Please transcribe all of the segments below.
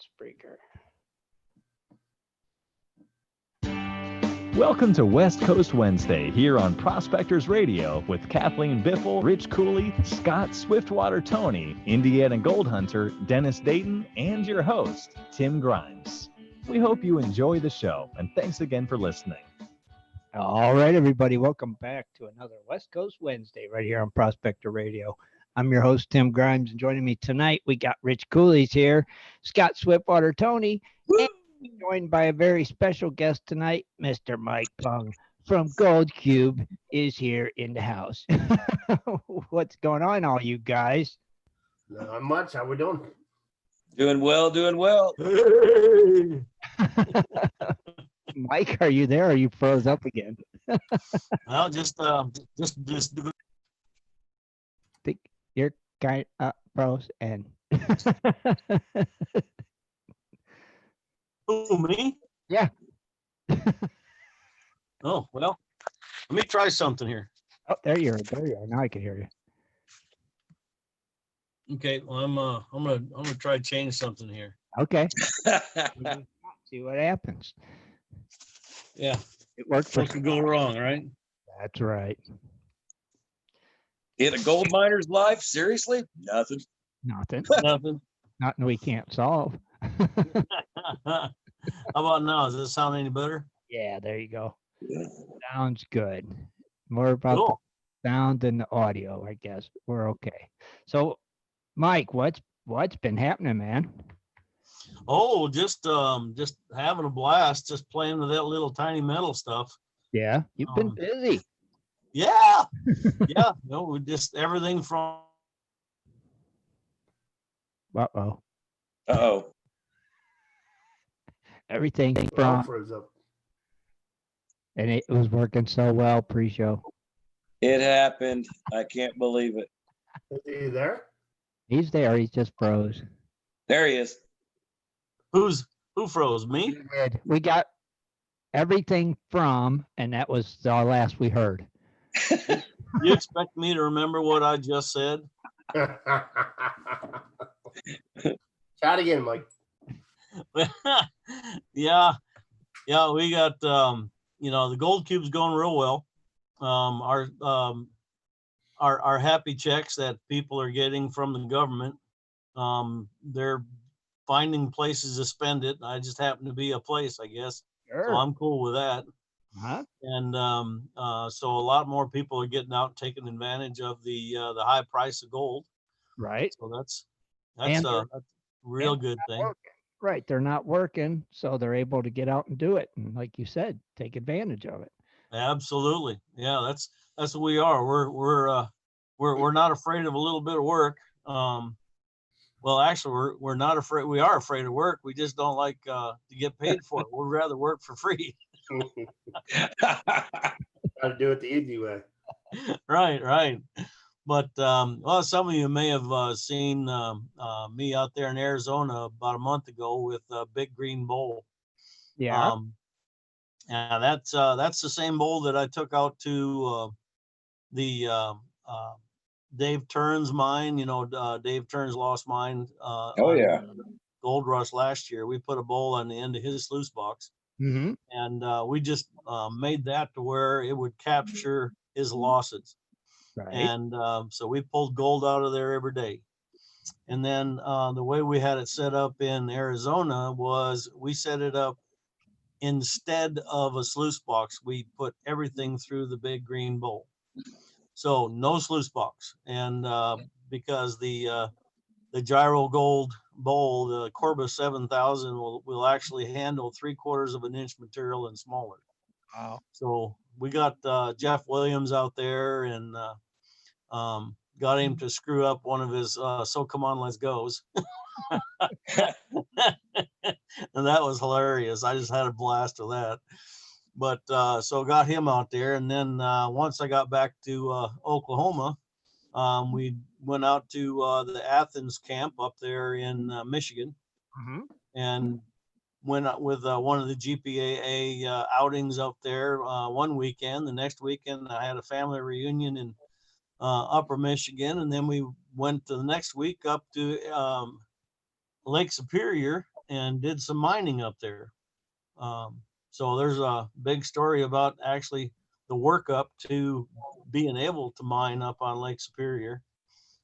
Spreaker. Welcome to West Coast Wednesday here on Prospectors Radio with Kathleen Biffle, Rich Cooley, Scott Swiftwater Toney, Indiana Gold Hunter, Dennis Dayton, and your host, Tim Grimes. We hope you enjoy the show, and thanks again for listening. All right, everybody, welcome back to another West Coast Wednesday right here on Prospector Radio. I'm your host, Tim Grimes, and joining me tonight, we got Rich Cooley's here, Scott Swiftwater Toney, and joined by a very special guest tonight, Mr. Mike Pung from Gold Cube is here in the house. What's going on, all you guys? Not much. How we doing? Doing well, doing well. Hey. Mike, are you there? Or are you froze up again? Well, just Think you're kind of froze and Who, me? Yeah. Oh, well, let me try something here. Oh, there you are. There you are. Now I can hear you. Okay, well, I'm gonna try to change something here. Okay. See what happens. Yeah, It worked for what could go wrong, right? That's right. In a gold miner's life, seriously? Nothing. Nothing. Nothing. Nothing we can't solve. How about now? Does this sound any better? Yeah, there you go. Sounds good. More about Cool. the sound than the audio, I guess. We're okay. So, Mike, what's been happening, man? Oh, just having a blast, just playing with that little tiny metal stuff. Yeah, you've been busy. Yeah, yeah. No, we just everything from. Uh-oh. Uh-oh. Everything from, Froze up. and it was working so well pre-show. It happened. I can't believe it. Is he there? He's there. He's just froze. There he is. Who froze? Me? We got everything from, and that was the last we heard. You expect me to remember what I just said? Chat again, Mike. yeah, we got the gold cube's going real well. Our happy checks that people are getting from the government, they're finding places to spend it. I just happen to be a place, I guess. Sure. So I'm cool with that. Huh? And so a lot more people are getting out and taking advantage of the high price of gold. Right. So that's And a real good thing. Working. Right. They're not working, so they're able to get out and do it. And like you said, take advantage of it. Absolutely. Yeah, that's what we are. We're not afraid of a little bit of work. Well, actually, we're not afraid. We are afraid of work. We just don't like to get paid for it. We'd rather work for free. Got to do it the easy way. Right. But well, some of you may have seen me out there in Arizona about a month ago with a big green bowl. Yeah. And that's the same bowl that I took out to the Dave Turn's mine. Dave Turn's lost mine. Oh, yeah. Gold Rush last year. We put a bowl on the end of his sluice box. Mm-hmm. And we just made that to where it would capture his losses. Right. And so we pulled gold out of there every day. And then the way we had it set up in Arizona was we set it up instead of a sluice box. We put everything through the big green bowl. So no sluice box. And because the gyro gold bowl, the Corbis 7000 will actually handle 3/4 of an inch material and smaller. Wow. So we got Jeff Williams out there and got him to screw up one of his So Come On, Let's Goes. And that was hilarious. I just had a blast with that. But so got him out there. And then once I got back to Oklahoma, we went out to the Athens camp up there in Michigan. Mm-hmm. And went out with one of the GPAA outings up there one weekend. The next weekend, I had a family reunion in Upper Michigan. And then we went to the next week up to Lake Superior and did some mining up there. So there's a big story about actually the workup to being able to mine up on Lake Superior.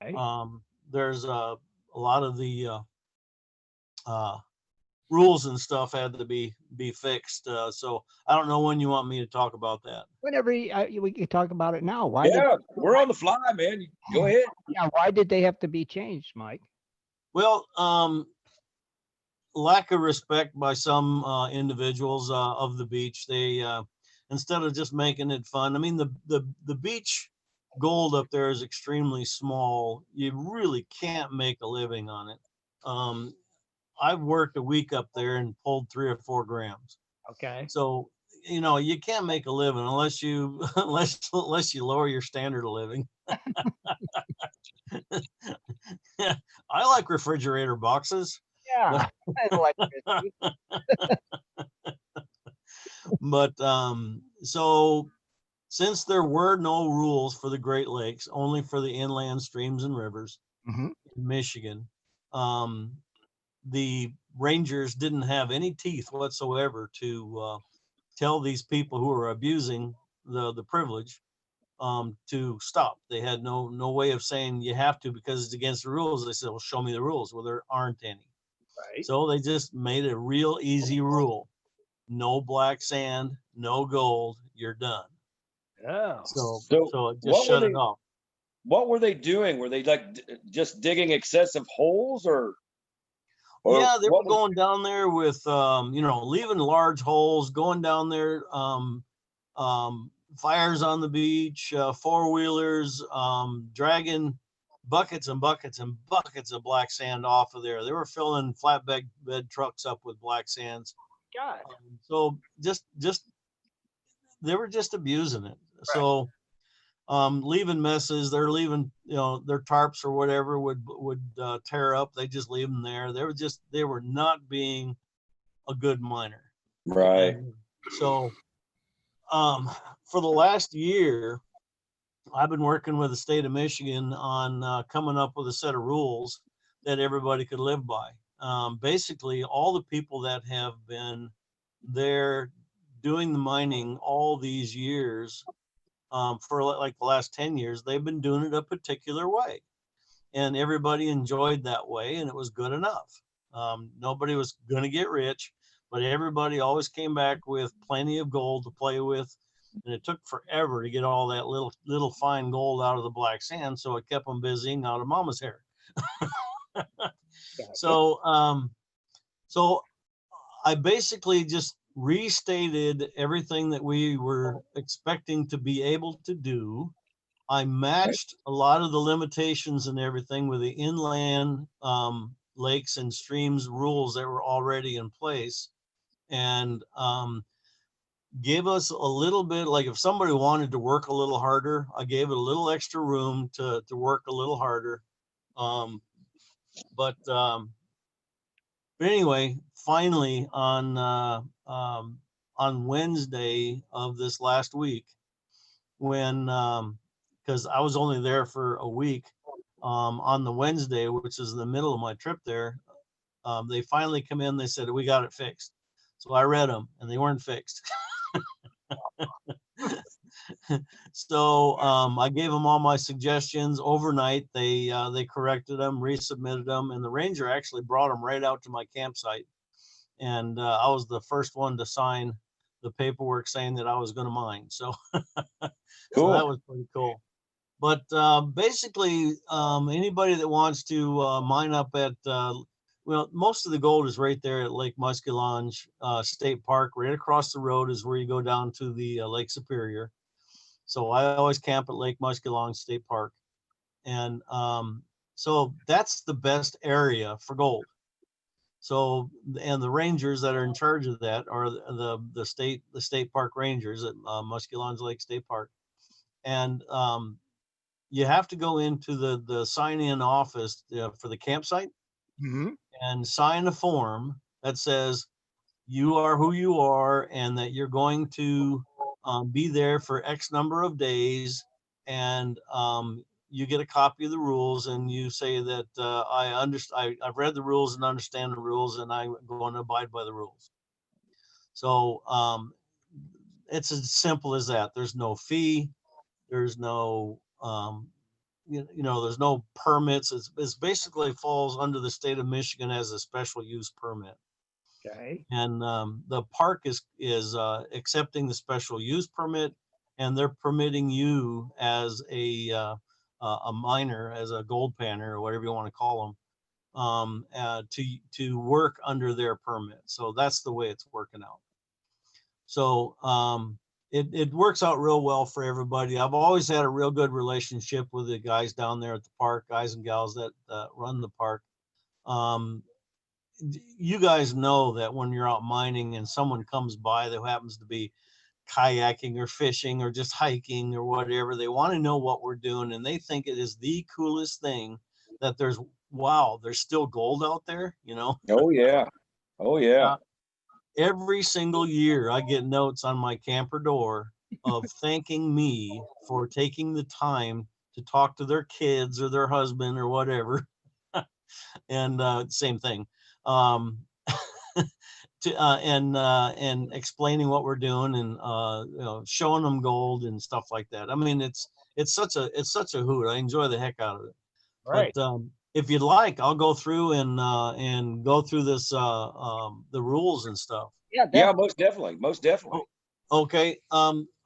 Right. There's a lot of the rules and stuff had to be fixed. So I don't know when you want me to talk about that. Whenever we can talk about it now. Why? Yeah, we're on the fly, man. Go ahead. Why did they have to be changed, Mike? Well, lack of respect by some individuals of the beach. They instead of just making it fun. I mean, the beach gold up there is extremely small. You really can't make a living on it. I've worked a week up there and pulled 3 or 4 grams. Okay. So, you know, you can't make a living unless you unless you lower your standard of living. I like refrigerator boxes. Yeah. Electricity. But so since there were no rules for the Great Lakes, only for the inland streams and rivers Mhm. in Michigan, the rangers didn't have any teeth whatsoever to tell these people who are abusing the privilege to stop. They had no way of saying you have to because it's against the rules. They said, well, show me the rules. Well, there aren't any. Right. So they just made a real easy rule. No black sand, no gold, you're done. Oh. So So it what just were shut they- it off. What were they doing? Were they like just digging excessive holes, or Yeah, they were what was- going down there with you know, leaving large holes, going down there, fires on the beach, 4-wheelers, dragging buckets and buckets and buckets of black sand off of there. They were filling flatbed trucks up with black sands. God. So just they were just abusing it. So leaving messes, they're leaving, you know, their tarps or whatever would tear up. They just leave them there. They were not being a good miner. right? And so for the last year, I've been working with the state of Michigan on coming up with a set of rules that everybody could live by. Basically, all the people that have been there doing the mining all these years, for like the last 10 years, they've been doing it a particular way. And everybody enjoyed that way, and it was good enough. Nobody was going to get rich, but everybody always came back with plenty of gold to play with. And it took forever to get all that little fine gold out of the black sand, so it kept them busy and out of mama's hair. So I basically just restated everything that we were expecting to be able to do. I matched a lot of the limitations and everything with the inland lakes and streams rules that were already in place, and gave us a little bit, like if somebody wanted to work a little harder, I gave it a little extra room to work a little harder. But anyway, finally on Wednesday of this last week, when because I was only there for a week, on the Wednesday, which is the middle of my trip there, they finally come in. They said, we got it fixed. So I read them and they weren't fixed. So I gave them all my suggestions overnight. They corrected them, resubmitted them, and the ranger actually brought them right out to my campsite. And I was the first one to sign the paperwork saying that I was going to mine. So, so that was pretty cool. But basically, anybody that wants to mine up at, well, most of the gold is right there at Lake Muskegonge State Park. Right across the road is where you go down to the Lake Superior. So I always camp at Lake Muskegonge State Park. And so that's the best area for gold. So, and the rangers that are in charge of that are the state park rangers at Muskegonge Lake State Park. And you have to go into the sign-in office for the campsite and sign a form that says you are who you are and that you're going to be there for X number of days, and you get a copy of the rules and you say that I've read the rules and understand the rules, and I'm going to abide by the rules. So it's as simple as that. There's no fee. There's no there's no permits. It's basically falls under the state of Michigan as a special use permit. Okay. And the park is accepting the special use permit, and they're permitting you as a miner, as a gold panner or whatever you want to call them, to work under their permit. So that's the way it's working out. So it works out real well for everybody. I've always had a real good relationship with the guys down there at the park, guys and gals that run the park. You guys know that when you're out mining and someone comes by that happens to be kayaking or fishing or just hiking or whatever, they want to know what we're doing, and they think it is the coolest thing that there's still gold out there, Oh yeah. Oh yeah. Every single year I get notes on my camper door of thanking me for taking the time to talk to their kids or their husband or whatever. And same thing. And explaining what we're doing and showing them gold and stuff like that. I mean, it's such a hoot. I enjoy the heck out of it. Right. But if you'd like, I'll go through and go through this the rules and stuff. Yeah, most definitely. Most definitely. Okay.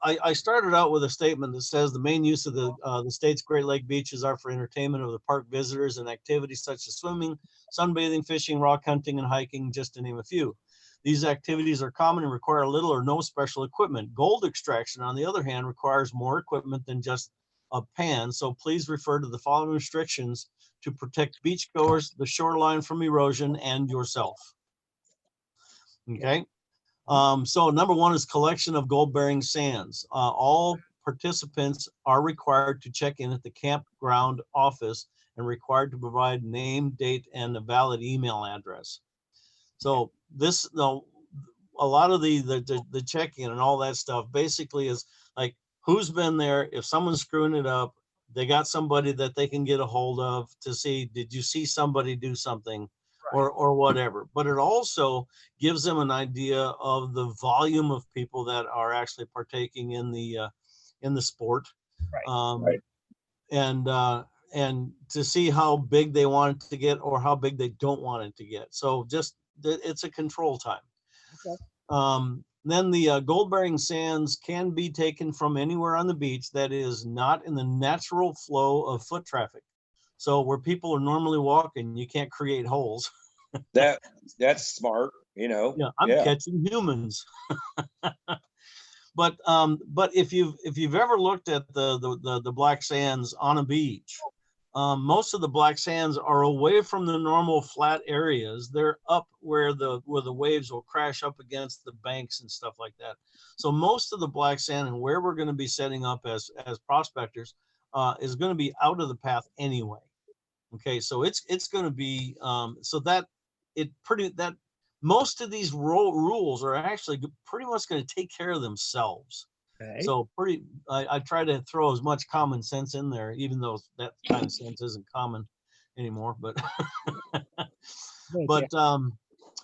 I started out with a statement that says the main use of the state's Great Lake beaches are for entertainment of the park visitors and activities such as swimming, sunbathing, fishing, rock hunting, and hiking, just to name a few. These activities are common and require little or no special equipment. Gold extraction, on the other hand, requires more equipment than just a pan. So please refer to the following restrictions to protect beachgoers, the shoreline from erosion, and yourself. Okay. So number one is collection of gold-bearing sands. All participants are required to check in at the campground office and required to provide name, date, and a valid email address. So this, a lot of the check-in and all that stuff basically is like, who's been there? If someone's screwing it up, they got somebody that they can get a hold of to see, did you see somebody do something? Or whatever. But it also gives them an idea of the volume of people that are actually partaking in the sport. Right. And to see how big they want it to get or how big they don't want it to get. So just it's a control time. Okay. Then the gold-bearing sands can be taken from anywhere on the beach that is not in the natural flow of foot traffic. So where people are normally walking, you can't create holes. That's smart, Yeah, I'm catching humans. But if you've ever looked at the black sands on a beach, most of the black sands are away from the normal flat areas. They're up where the waves will crash up against the banks and stuff like that. So most of the black sand and where we're going to be setting up as prospectors is going to be out of the path anyway. Okay, so it's going to be so that most of these rules are actually pretty much going to take care of themselves. Okay. So I try to throw as much common sense in there, even though that kind of sense isn't common anymore. But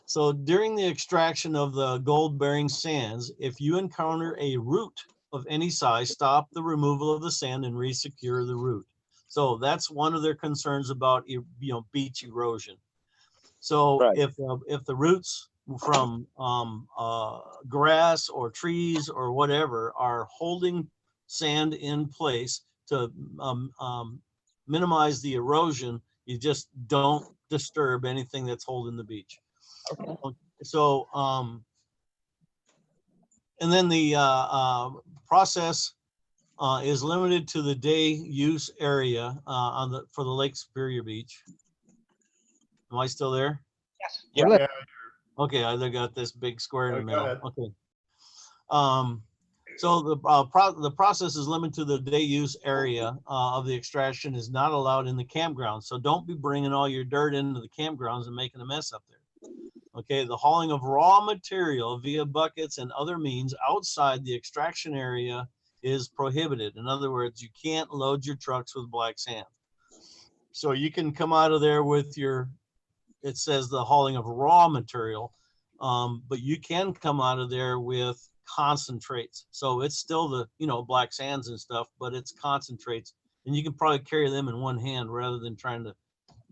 so during the extraction of the gold-bearing sands, if you encounter a root of any size, stop the removal of the sand and re-secure the root. So that's one of their concerns about beach erosion. So right. If the roots from grass or trees or whatever are holding sand in place to minimize the erosion, you just don't disturb anything that's holding the beach. Okay. So and then the process is limited to the day use area for the Lake Superior Beach. Am I still there? Yes. Yeah. Okay, I got this big square in the middle. Okay. So the process is limited to the day use area of the extraction is not allowed in the campground. So don't be bringing all your dirt into the campgrounds and making a mess up there. Okay, the hauling of raw material via buckets and other means outside the extraction area is prohibited. In other words, you can't load your trucks with black sand. So you can come out of there with your, it says the hauling of raw material, but you can come out of there with concentrates. So it's still the, black sands and stuff, but it's concentrates. And you can probably carry them in one hand rather than trying to,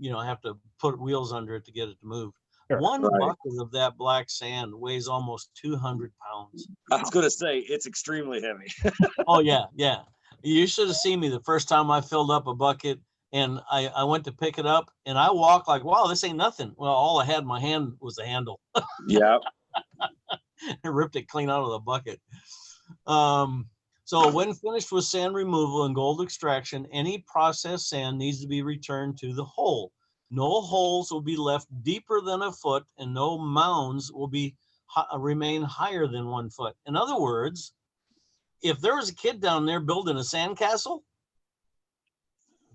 have to put wheels under it to get it to move. Sure. One Right. bucket of that black sand weighs almost 200 pounds. I was gonna say it's extremely heavy. Oh yeah, yeah. You should have seen me the first time I filled up a bucket and I went to pick it up and I walked like, wow, this ain't nothing. Well, all I had in my hand was the handle. Yeah. I ripped it clean out of the bucket. So when finished with sand removal and gold extraction, any processed sand needs to be returned to the hole. No holes will be left deeper than a foot and no mounds will remain higher than 1 foot. In other words, if there was a kid down there building a sandcastle,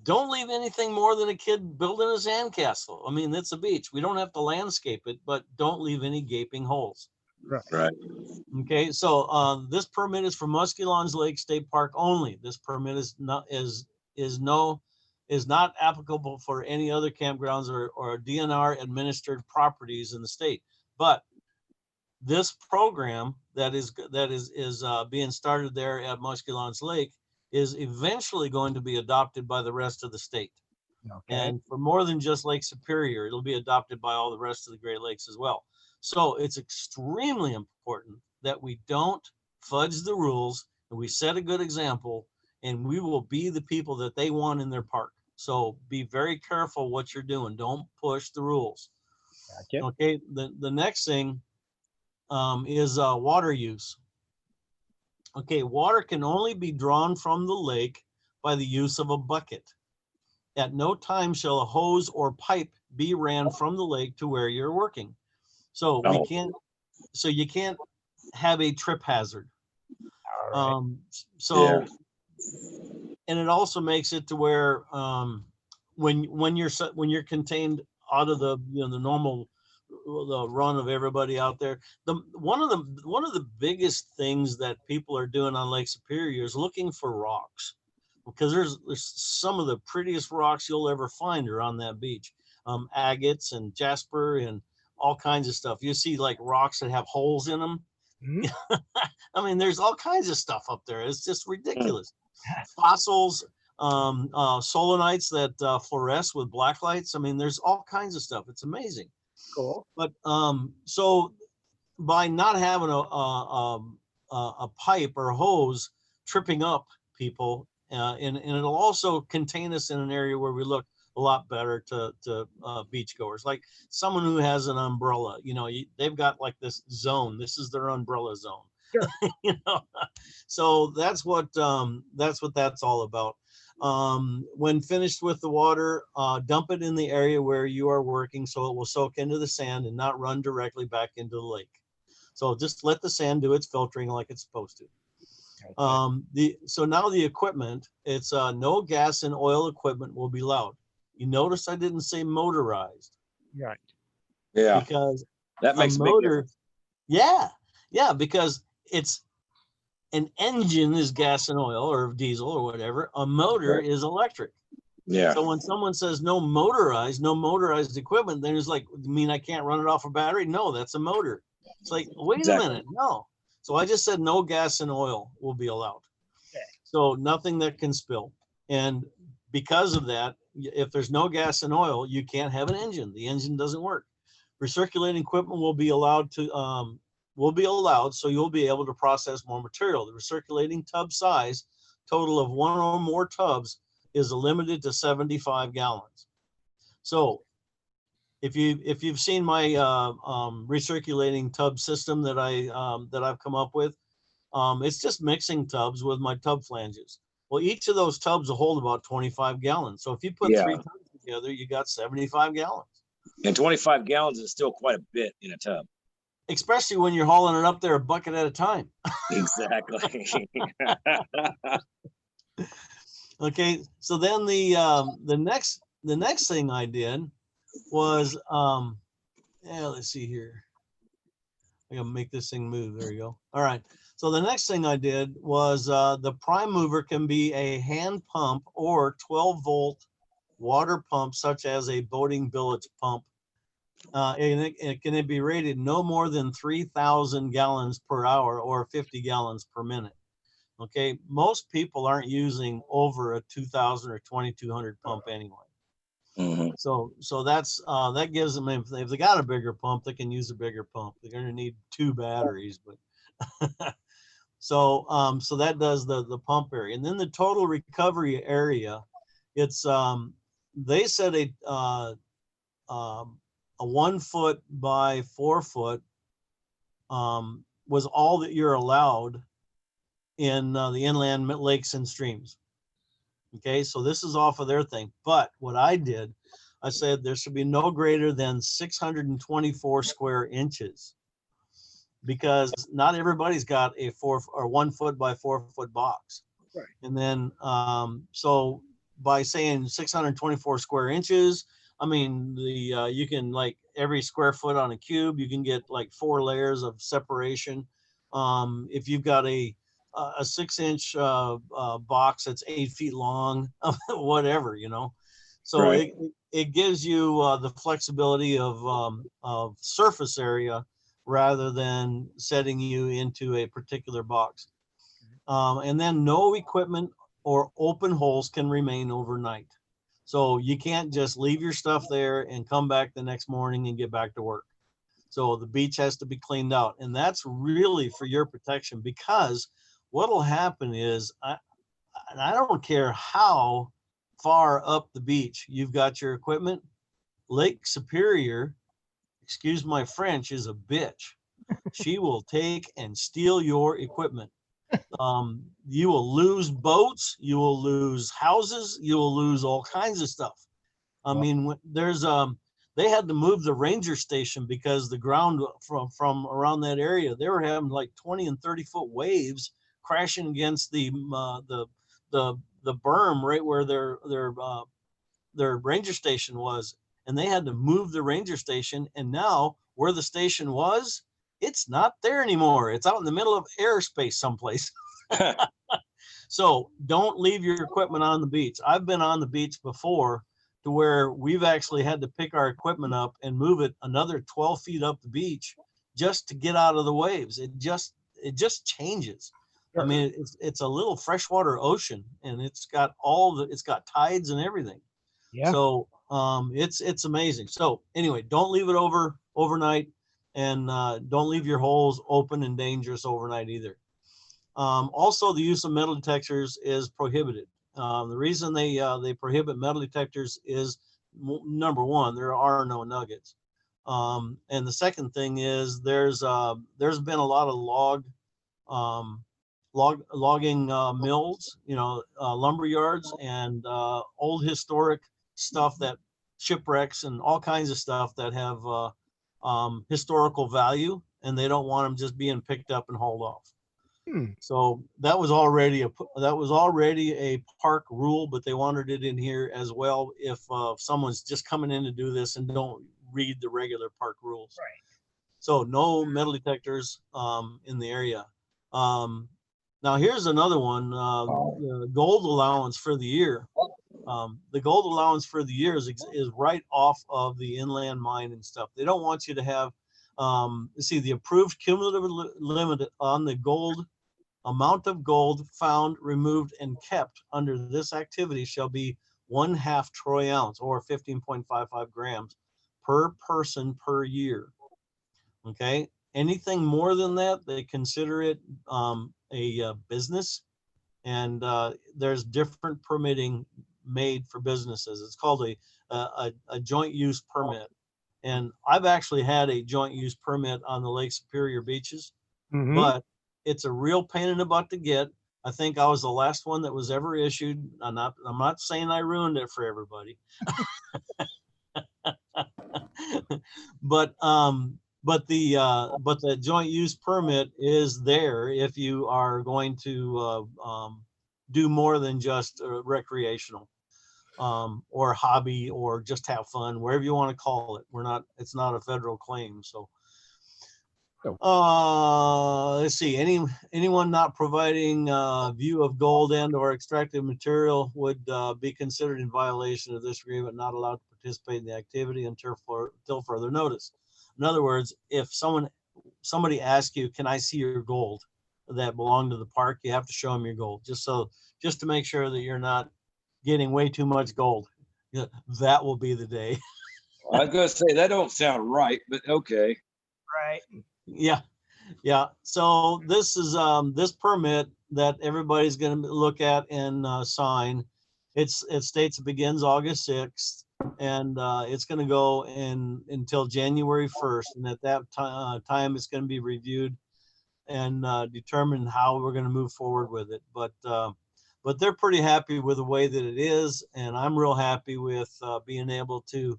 don't leave anything more than a kid building a sandcastle. I mean, it's a beach. We don't have to landscape it, but don't leave any gaping holes. Right. Okay, so this permit is for Muskellons Lake State Park only. This permit is not applicable for any other campgrounds or DNR administered properties in the state. But this program that is being started there at Muskellons Lake is eventually going to be adopted by the rest of the state. Okay. And for more than just Lake Superior, it'll be adopted by all the rest of the Great Lakes as well. So it's extremely important that we don't fudge the rules and we set a good example, and we will be the people that they want in their park. So be very careful what you're doing. Don't push the rules. Gotcha. Okay, the next thing is water use. Okay, water can only be drawn from the lake by the use of a bucket. At no time shall a hose or pipe be ran from the lake to where you're working. So you can't have a trip hazard. All right. And it also makes it to where when you're contained out of the the normal the run of everybody out there, one of the biggest things that people are doing on Lake Superior is looking for rocks, because there's some of the prettiest rocks you'll ever find are on that beach. Agates and jasper and all kinds of stuff. You see like rocks that have holes in them. Mhm. I mean, there's all kinds of stuff up there. It's just ridiculous. Fossils, solenites that fluoresce with black lights. I mean, there's all kinds of stuff. It's amazing. Cool. But so by not having a pipe or a hose tripping up people, and it'll also contain us in an area where we look a lot better to beachgoers, like someone who has an umbrella. They've got like this zone. This is their umbrella zone. Sure. So that's what that's all about. When finished with the water, dump it in the area where you are working so it will soak into the sand and not run directly back into the lake. So just let the sand do its filtering like it's supposed to. So now the equipment, it's no gas and oil equipment will be allowed. You notice I didn't say motorized. Right. Yeah. Because That makes a a big motor, difference. yeah, because it's an engine is gas and oil or diesel or whatever. A motor is electric. Yeah. So when someone says no motorized equipment, then it's like, you mean I can't run it off a battery? No, that's a motor. It's like, wait Exactly. a minute, no. So I just said no gas and oil will be allowed. Okay. So nothing that can spill. And because of that, if there's no gas and oil, you can't have an engine. The engine doesn't work. Recirculating equipment will be allowed, so you'll be able to process more material. The recirculating tub size, total of one or more tubs, is limited to 75 gallons. So if you've seen my recirculating tub system that I've come up with, it's just mixing tubs with my tub flanges. Well, each of those tubs will hold about 25 gallons. So if you put 3 tubs together, you got 75 gallons. And 25 gallons is still quite a bit in a tub. Especially when you're hauling it up there a bucket at a time. Exactly. Okay, so then the next thing I did was let's see here. I gotta make this thing move. There you go. All right. So the next thing I did was the prime mover can be a hand pump or 12-volt water pump, such as a boating billet pump. And it can be rated no more than 3,000 gallons per hour or 50 gallons per minute. Okay, most people aren't using over a 2,000 or 2,200 pump anyway. Mhm. So that's that gives them, if they got a bigger pump, they can use a bigger pump. They're going to need 2 batteries, but so that does the pump area, and then the total recovery area. It's they said a 1 foot by 4 foot was all that you're allowed in the inland lakes and streams. Okay, so this is off of their thing. But what I did, I said there should be no greater than 624 square inches, because not everybody's got a 1 foot by 4 foot box. Right. And then so by saying 624 square inches, I mean the you can, like, every square foot on a cube, you can get like 4 layers of separation. If you've got a 6-inch box that's 8 feet long, whatever, you know. So Right. it gives you the flexibility of surface area rather than setting you into a particular box. And then no equipment or open holes can remain overnight. So you can't just leave your stuff there and come back the next morning and get back to work. So the beach has to be cleaned out. And that's really for your protection, because what'll happen is, I don't care how far up the beach you've got your equipment, Lake Superior, excuse my French, is a bitch. She will take and steal your equipment. You will lose boats, you will lose houses, you will lose all kinds of stuff. I mean, there's they had to move the ranger station because the ground from around that area, they were having like 20 and 30-foot waves crashing against the berm right where their ranger station was, and they had to move the ranger station. And now where the station was, it's not there anymore. It's out in the middle of airspace someplace. So don't leave your equipment on the beach. I've been on the beach before to where we've actually had to pick our equipment up and move it another 12 feet up the beach just to get out of the waves. It just changes. I mean, it's a little freshwater ocean, and it's got it's got tides and everything. Yeah. So it's amazing. So anyway, don't leave it overnight, and don't leave your holes open and dangerous overnight either. Also, the use of metal detectors is prohibited. The reason they prohibit metal detectors is, number one, there are no nuggets, and the second thing is there's been a lot of logging mills, lumber yards, and old historic stuff, that shipwrecks and all kinds of stuff that have historical value, and they don't want them just being picked up and hauled off. So that was already a park rule, but they wanted it in here as well if someone's just coming in to do this and don't read the regular park rules. Right. So no metal detectors in the area. Now here's another one, the gold allowance for the year. The gold allowance for the year is right off of the inland mine and stuff. They don't want you to have, the approved cumulative limit on the gold amount of gold found, removed, and kept under this activity shall be 1/2 troy ounce, or 15.55 grams per person per year. Okay. Anything more than that, they consider it a business, and there's different permitting made for businesses. It's called a joint use permit, and I've actually had a joint use permit on the Lake Superior beaches, but it's a real pain in the butt to get. I think I was the last one that was ever issued. I'm not saying I ruined it for everybody, but the joint use permit is there if you are going to do more than just recreational or hobby, or just have fun, wherever you want to call it. It's not a federal claim. So Let's see. Anyone not providing view of gold and or extracted material would be considered in violation of this agreement, not allowed to participate in the activity until further notice. In other words, if somebody asks you, "Can I see your gold that belonged to the park?" You have to show them your gold, just to make sure that you're not getting way too much gold. That will be the day. I was gonna say that don't sound right, but okay. Right. Yeah. So this is this permit that everybody's going to look at and sign. It states it begins August 6th, and it's going to go until January 1st. And at that time, it's going to be reviewed and determine how we're going to move forward with it. But they're pretty happy with the way that it is, and I'm real happy with being able to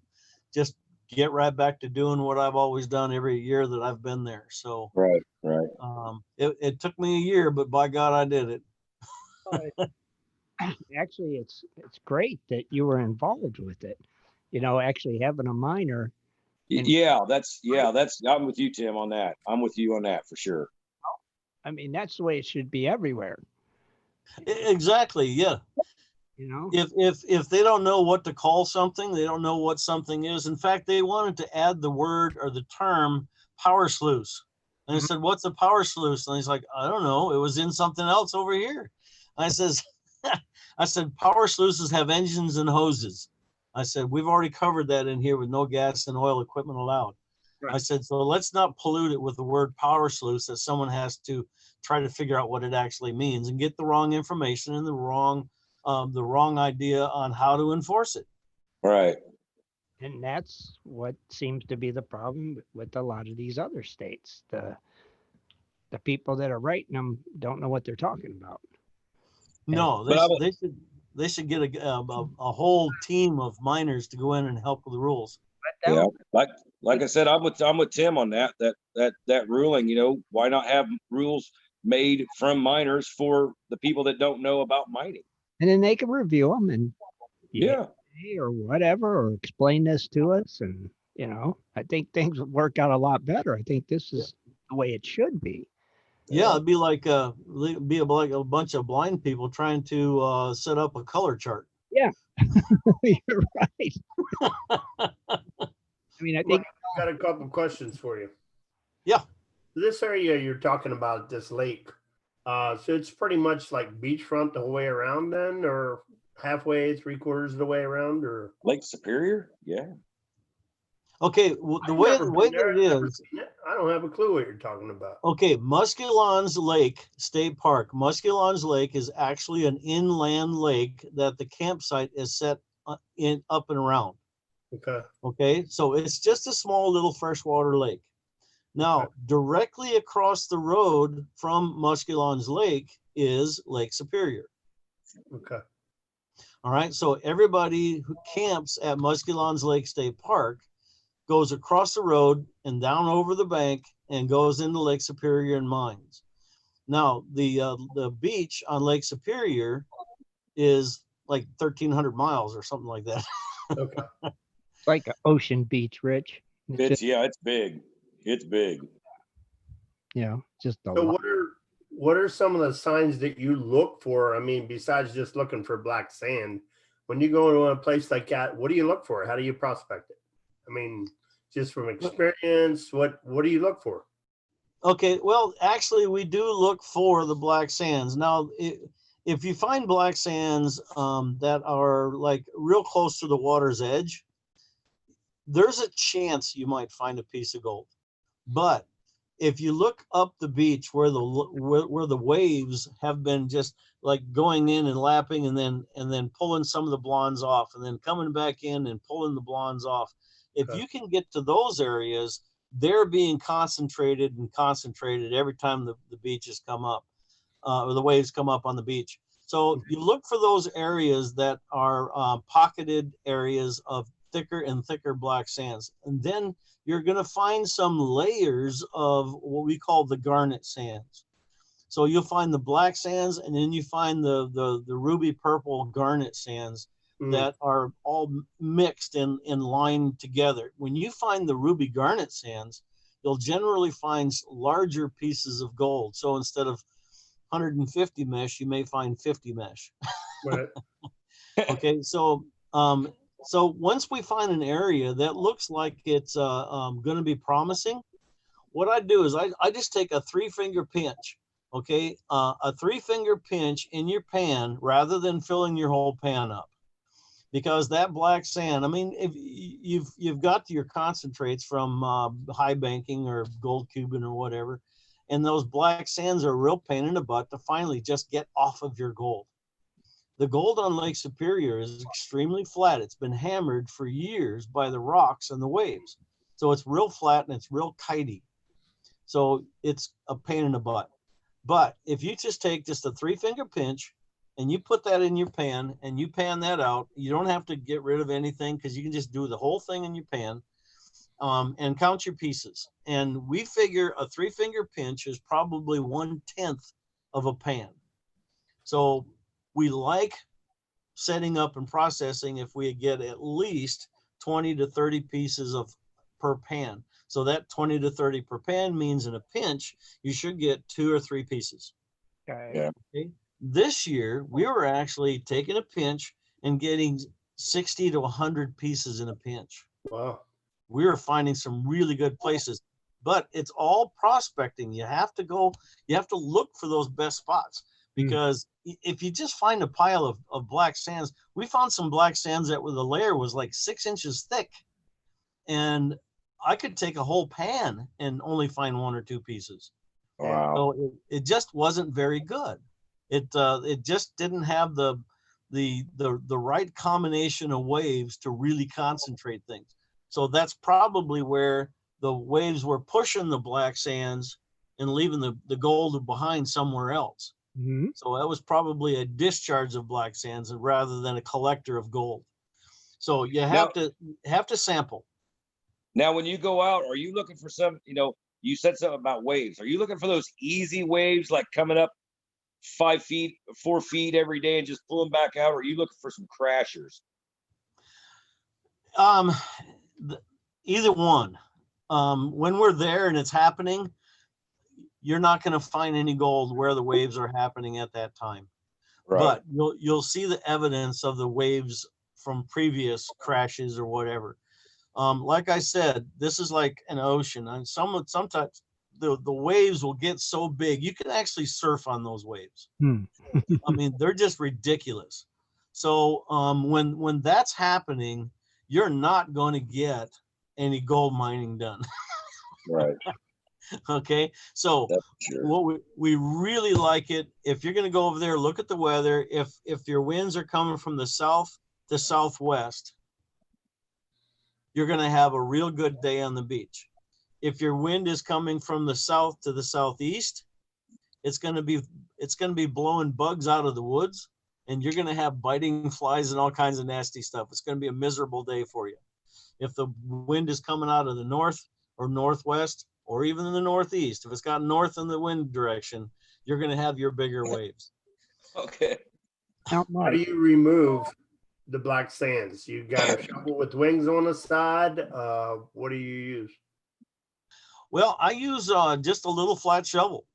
just get right back to doing what I've always done every year that I've been there. So Right. it took me a year, but by God, I did it. Actually, it's great that you were involved with it. Actually having a minor. Yeah, that's I'm with you, Tim, on that. I'm with you on that for sure. I mean, that's the way it should be everywhere. Exactly. Yeah. If they don't know what to call something, they don't know what something is. In fact, they wanted to add the word or the term power sluice. And I said, "What's a power sluice?" And he's like, "I don't know. It was in something else over here." I said, "Power sluices have engines and hoses." I said, "We've already covered that in here with no gas and oil equipment allowed." Right. I said, "So let's not pollute it with the word power sluice that someone has to try to figure out what it actually means and get the wrong information and the wrong idea on how to enforce it." Right. And that's what seems to be the problem with a lot of these other states. The people that are writing them don't know what they're talking about. No, they should get a whole team of miners to go in and help with the rules. Yeah, like I said, I'm with Tim on that ruling. Why not have rules made from miners for the people that don't know about mining? And then they can review them and yeah, or whatever, or explain this to us. And I think things would work out a lot better. I think this is the way it should be. Yeah, it'd be like a bunch of blind people trying to set up a color chart. Yeah, you're right. I mean, I think I've got a couple questions for you. Yeah. This area you're talking about, this lake, so it's pretty much like beachfront the whole way around then, or halfway, 3/4 of the way around, or Lake Superior? Yeah. Okay, well, the way that it is, I don't have a clue what you're talking about. Okay, Muskelon's Lake State Park. Muskelon's Lake is actually an inland lake that the campsite is set up and around. Okay, so it's just a small little freshwater lake. Now, directly across the road from Muskelon's Lake is Lake Superior. Okay. All right, so everybody who camps at Muskelon's Lake State Park goes across the road and down over the bank and goes into Lake Superior and mines. Now, the beach on Lake Superior is like 1,300 miles or something like that. Okay. It's like an ocean beach, Rich. It's big. It's big. Just a So lot. what are some of the signs that you look for? I mean, besides just looking for black sand, when you go into a place like that, what do you look for? How do you prospect it? I mean, just from experience, what do you look for? Okay, well, actually, we do look for the black sands. Now, if you find black sands that are like real close to the water's edge, there's a chance you might find a piece of gold. But if you look up the beach where the waves have been just like going in and lapping and then pulling some of the blondes off and then coming back in and pulling the blondes off, if you can get to those areas, they're being concentrated every time the beaches come up, or the waves come up on the beach. So you look for those areas that are pocketed areas of thicker and thicker black sands. And then you're going to find some layers of what we call the garnet sands. So you'll find the black sands, and then you find the ruby purple garnet sands that are all mixed and lined together. When you find the ruby garnet sands, you'll generally find larger pieces of gold. So instead of 150 mesh, you may find 50 mesh. Right. Okay, so once we find an area that looks like it's going to be promising, what I do is I just take a 3-finger pinch. Okay, a 3-finger pinch in your pan rather than filling your whole pan up, because that black sand, I mean, if you've got your concentrates from high banking or gold cubing or whatever, and those black sands are a real pain in the butt to finally just get off of your gold. The gold on Lake Superior is extremely flat. It's been hammered for years by the rocks and the waves. So it's real flat and it's real kitey. So it's a pain in the butt. But if you just take just a 3-finger pinch and you put that in your pan and you pan that out, you don't have to get rid of anything, because you can just do the whole thing in your pan and count your pieces. And we figure a 3-finger pinch is probably 1/10 of a pan. So we like setting up and processing if we get at least 20 to 30 pieces per pan. So that 20 to 30 per pan means in a pinch, you should get 2 or 3 pieces. Okay. Yeah. Okay. This year, we were actually taking a pinch and getting 60 to 100 pieces in a pinch. Wow. We were finding some really good places, but it's all prospecting. You have to look for those best spots, because if you just find a pile of black sands, we found some black sands that the layer was like 6 inches thick, and I could take a whole pan and only find 1 or 2 pieces. Wow. So it just wasn't very good. It just didn't have the right combination of waves to really concentrate things. So that's probably where the waves were pushing the black sands and leaving the gold behind somewhere else. Mm-hmm. So that was probably a discharge of black sands rather than a collector of gold. So you have to sample. Now, when you go out, are you looking for some, you said something about waves. Are you looking for those easy waves, like coming up 5 feet, 4 feet every day and just pulling back out? Or are you looking for some crashers? Either one. When we're there and it's happening, you're not going to find any gold where the waves are happening at that time. Right. But you'll see the evidence of the waves from previous crashes or whatever. Like I said, this is like an ocean, and sometimes the waves will get so big you can actually surf on those waves. I mean, they're just ridiculous. So when that's happening, you're not going to get any gold mining done. Right. Okay, so what we really like it, if you're going to go over there, look at the weather. If your winds are coming from the south to southwest, you're going to have a real good day on the beach. If your wind is coming from the south to the southeast, it's going to be blowing bugs out of the woods, and you're going to have biting flies and all kinds of nasty stuff. It's going to be a miserable day for you. If the wind is coming out of the north or northwest, or even in the northeast, if it's got north in the wind direction, you're going to have your bigger waves. Okay. How do you remove the black sands? You got a shovel with wings on the side. What do you use? Well, I use just a little flat shovel.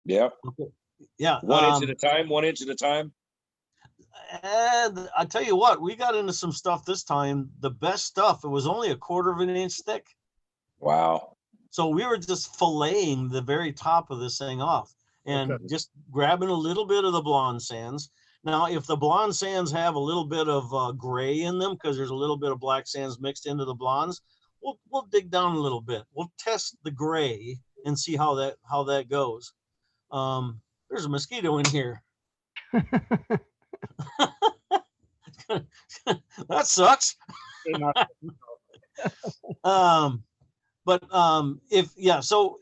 Yeah. Okay. Yeah. 1 inch at a time. 1 inch at a time. And I tell you what, we got into some stuff this time. The best stuff, it was only 1/4 of an inch thick. Wow. So we were just filleting the very top of this thing off and just grabbing a little bit of the blonde sands. Now, if the blonde sands have a little bit of gray in them, because there's a little bit of black sands mixed into the blondes, we'll dig down a little bit. We'll test the gray and see how that goes. There's a mosquito in here. That sucks.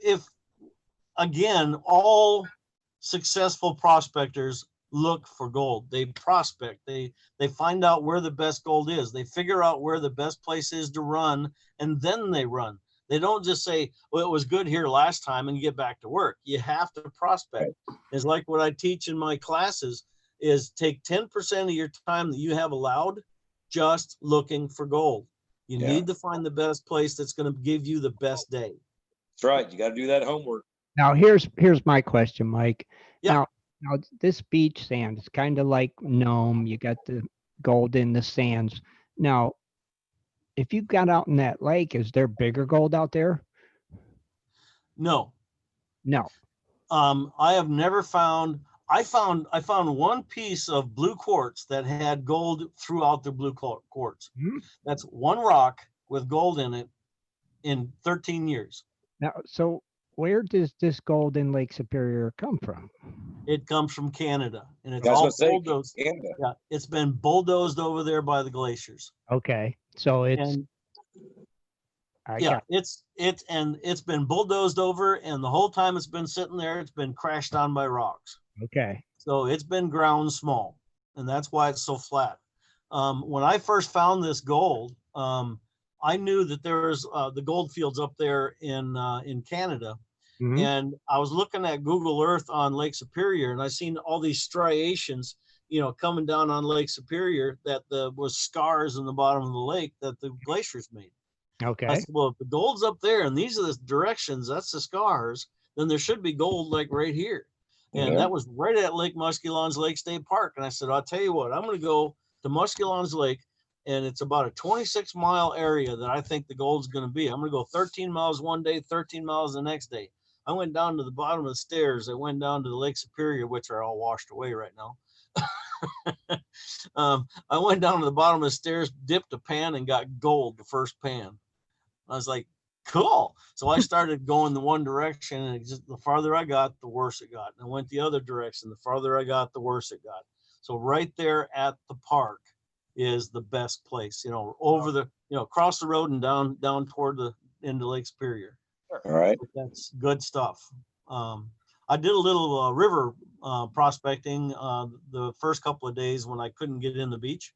If again, all successful prospectors look for gold. They prospect. They find out where the best gold is. They figure out where the best place is to run, and then they run. They don't just say, well, it was good here last time and get back to work. You have to prospect. It's like what I teach in my classes is take 10% of your time that you have allowed just looking for gold. You need to find the best place that's going to give you the best day. That's right. You got to do that homework. Now here's my question, Mike. Yeah. Now this beach sand is kind of like Nome. You got the gold in the sands. Now, if you got out in that lake, is there bigger gold out there? No. No. I have never found. I found one piece of blue quartz that had gold throughout the blue quartz. Hmm. That's one rock with gold in it in 13 years. Now, so where does this gold in Lake Superior come from? It comes from Canada, and it's I was all gonna say, bulldozed. Canada. Yeah, it's been bulldozed over there by the glaciers. Okay, so it's And I yeah, got it's been bulldozed over, and the whole time it's been sitting there, it's been crashed on by rocks. okay. So it's been ground small, and that's why it's so flat. When I first found this gold, I knew that there was the gold fields up there in Canada, Mhm. and I was looking at Google Earth on Lake Superior, and I seen all these striations, coming down on Lake Superior that was scars in the bottom of the lake that the glaciers made. I Okay. said, well, if the gold's up there and these are the directions, that's the scars, then there should be gold like right here. And Yeah. that was right at Lake Muskegon's Lake State Park. And I said, I'll tell you what, I'm going to go to Muskegon's Lake, and it's about a 26-mile area that I think the gold's going to be. I'm going to go 13 miles one day, 13 miles the next day. I went down to the bottom of the stairs that went down to the Lake Superior, which are all washed away right now. I went down to the bottom of the stairs, dipped a pan, and got gold the first pan. I was like, cool. So I started going the one direction, and just the farther I got, the worse it got. And I went the other direction. The farther I got, the worse it got. So right there at the park is the best place, over the, across the road and down toward into Lake Superior. All right. That's good stuff. I did a little river prospecting the first couple of days when I couldn't get in the beach.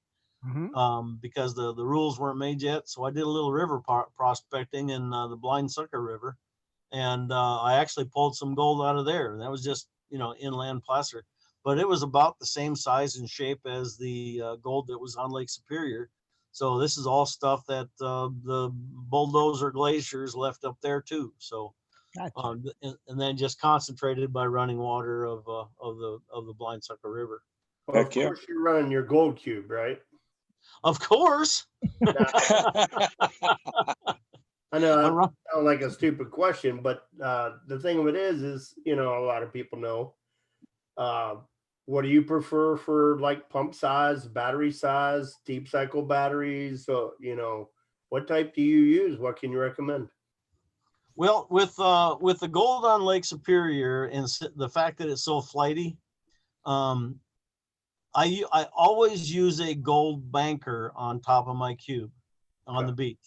Mhm. Because the rules weren't made yet. So I did a little river prospecting in the Blind Sucker River. And I actually pulled some gold out of there. That was just, inland placer. But it was about the same size and shape as the gold that was on Lake Superior. So this is all stuff that the bulldozer glaciers left up there too. So, Gotcha. and then just concentrated by running water of the Blind Sucker River. Well, of Heck yeah. course, you're running your gold cube, right? Of course. I know I run- that sounds like a stupid question, but the thing of it is, a lot of people know. What do you prefer for like pump size, battery size, deep cycle batteries? So, what type do you use? What can you recommend? Well, with the gold on Lake Superior and the fact that it's so flighty, I always use a gold banker on top of my cube on the beach,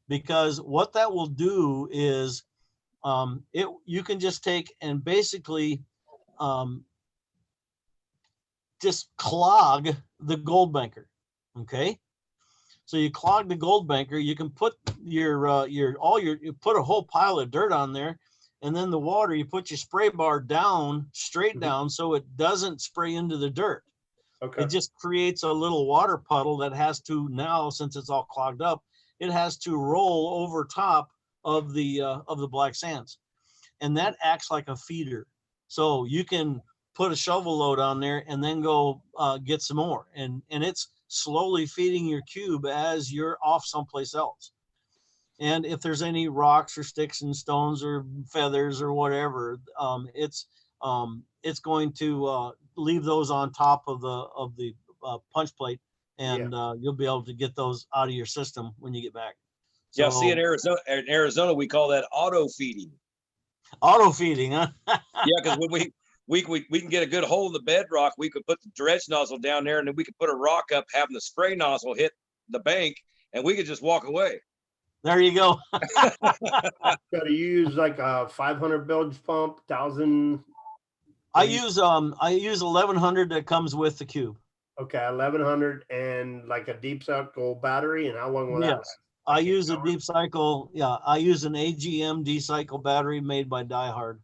because what that will do is you can just take and basically just clog the gold banker. Okay. So you clog the gold banker, you can put you put a whole pile of dirt on there, and then the water, you put your spray bar down, straight down, so it doesn't spray into the dirt. Okay. It just creates a little water puddle that has to, now, since it's all clogged up, it has to roll over top of the black sands. And that acts like a feeder. So you can put a shovel load on there and then go get some more. And it's slowly feeding your cube as you're off someplace else. And if there's any rocks or sticks and stones or feathers or whatever, it's going to leave those on top of the punch plate, and you'll be able to get those out of your system when you get back. So, Yeah, see, in Arizona, we call that auto feeding. Auto feeding, huh? Yeah, because when we can get a good hole in the bedrock, we could put the dredge nozzle down there, and then we could put a rock up, having the spray nozzle hit the bank, and we could just walk away. There you go. So do you use like a 500 bilge pump, 1,000? I use 1100 that comes with the cube. Okay, 1,100 and like a deep cycle battery. And how long will that last? I use a deep cycle. Yeah, I use an AGM deep cycle battery made by Die Hard.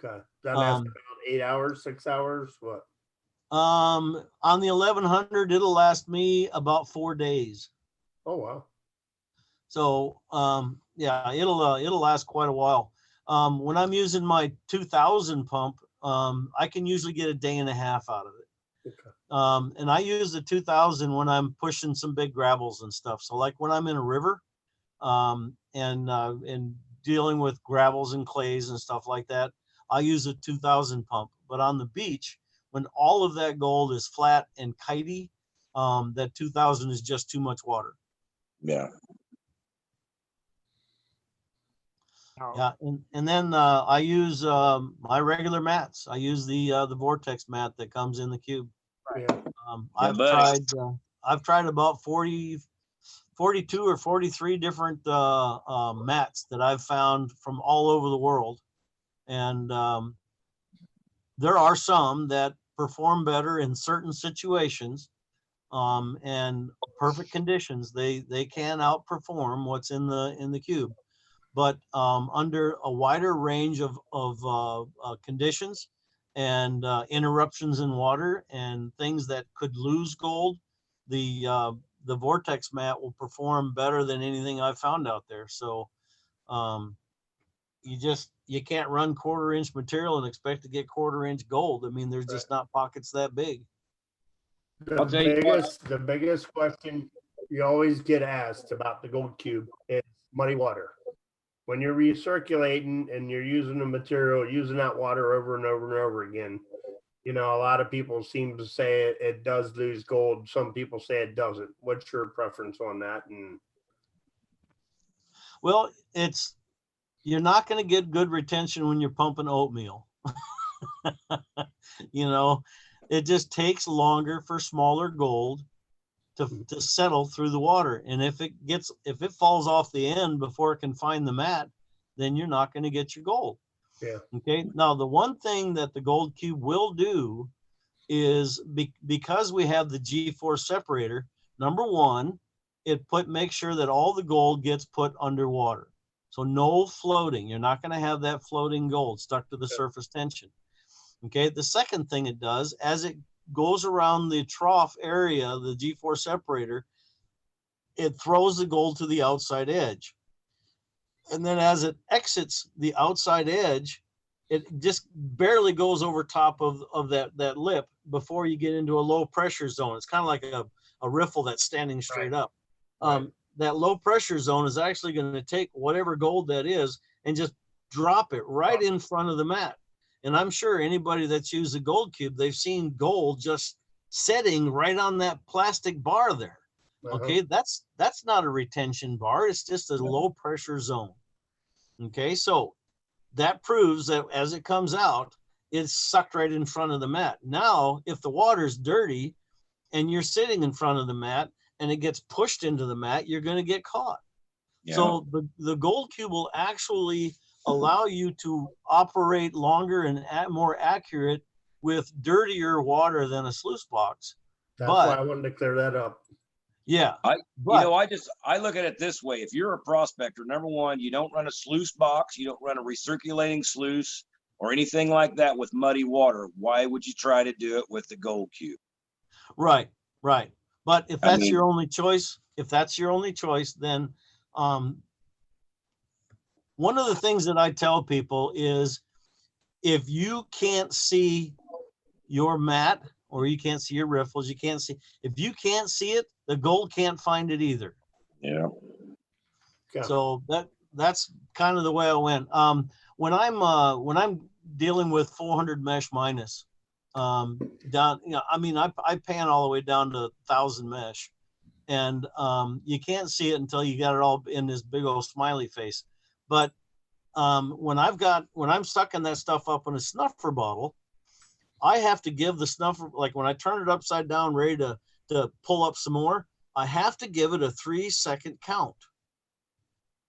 Okay, that lasts about 8 hours, 6 hours. What? On the 1100, it'll last me about 4 days. Oh wow. So yeah, it'll last quite a while. When I'm using my 2000 pump, I can usually get a day and a half out of it. Okay. And I use the 2000 when I'm pushing some big gravels and stuff. So like when I'm in a river, and dealing with gravels and clays and stuff like that, I use a 2000 pump. But on the beach, when all of that gold is flat and kitey, that 2000 is just too much water. Yeah. Yeah, and then I use my regular mats. I use the Vortex mat that comes in the cube. Yeah. I've tried about 42 or 43 different mats that I've found from all over the world, and there are some that perform better in certain situations, and perfect conditions. They can outperform what's in the cube. But under a wider range of conditions and interruptions in water and things that could lose gold, the Vortex mat will perform better than anything I've found out there. So you can't run 1/4 inch material and expect to get 1/4 inch gold. I mean, there's just not pockets that big. I'll tell you what. The biggest question you always get asked about the gold cube is muddy water. When you're recirculating and you're using the material, using that water over and over and over again, a lot of people seem to say it does lose gold. Some people say it doesn't. What's your preference on that? And well, you're not going to get good retention when you're pumping oatmeal. It just takes longer for smaller gold to settle through the water. And if it falls off the end before it can find the mat, then you're not going to get your gold. Yeah. Okay. Now, the one thing that the gold cube will do is because we have the G4 separator, number one, make sure that all the gold gets put underwater. So no floating. You're not going to have that floating gold stuck to the surface tension. Okay. The second thing it does, as it goes around the trough area, the G4 separator, it throws the gold to the outside edge. And then as it exits the outside edge, it just barely goes over top of that lip before you get into a low pressure zone. It's kind of like a riffle that's standing straight up. That low pressure zone is actually going to take whatever gold that is and just drop it right in front of the mat. And I'm sure anybody that's used a gold cube, they've seen gold just setting right on that plastic bar there. Okay, that's not a retention bar. It's just a low pressure zone. Okay, so that proves that as it comes out, it's sucked right in front of the mat. Now, if the water's dirty and you're sitting in front of the mat and it gets pushed into the mat, you're going to get caught. Yeah. So the gold cube will actually allow you to operate longer and more accurate with dirtier water than a sluice box. That's why I wanted to clear that up. Yeah. I look at it this way. If you're a prospector, number one, you don't run a sluice box, you don't run a recirculating sluice or anything like that with muddy water. Why would you try to do it with the gold cube? Right. But if that's your only choice, then one of the things that I tell people is if you can't see your mat or you can't see your riffles, if you can't see it, the gold can't find it either. Yeah. So that's kind of the way I went. When I'm dealing with 400 mesh minus, down, I pan all the way down to 1,000 mesh, and you can't see it until you got it all in this big old smiley face. But when I'm sucking that stuff up in a snuffer bottle, I have to give the snuffer, like when I turn it upside down, ready to pull up some more, I have to give it a 3-second count.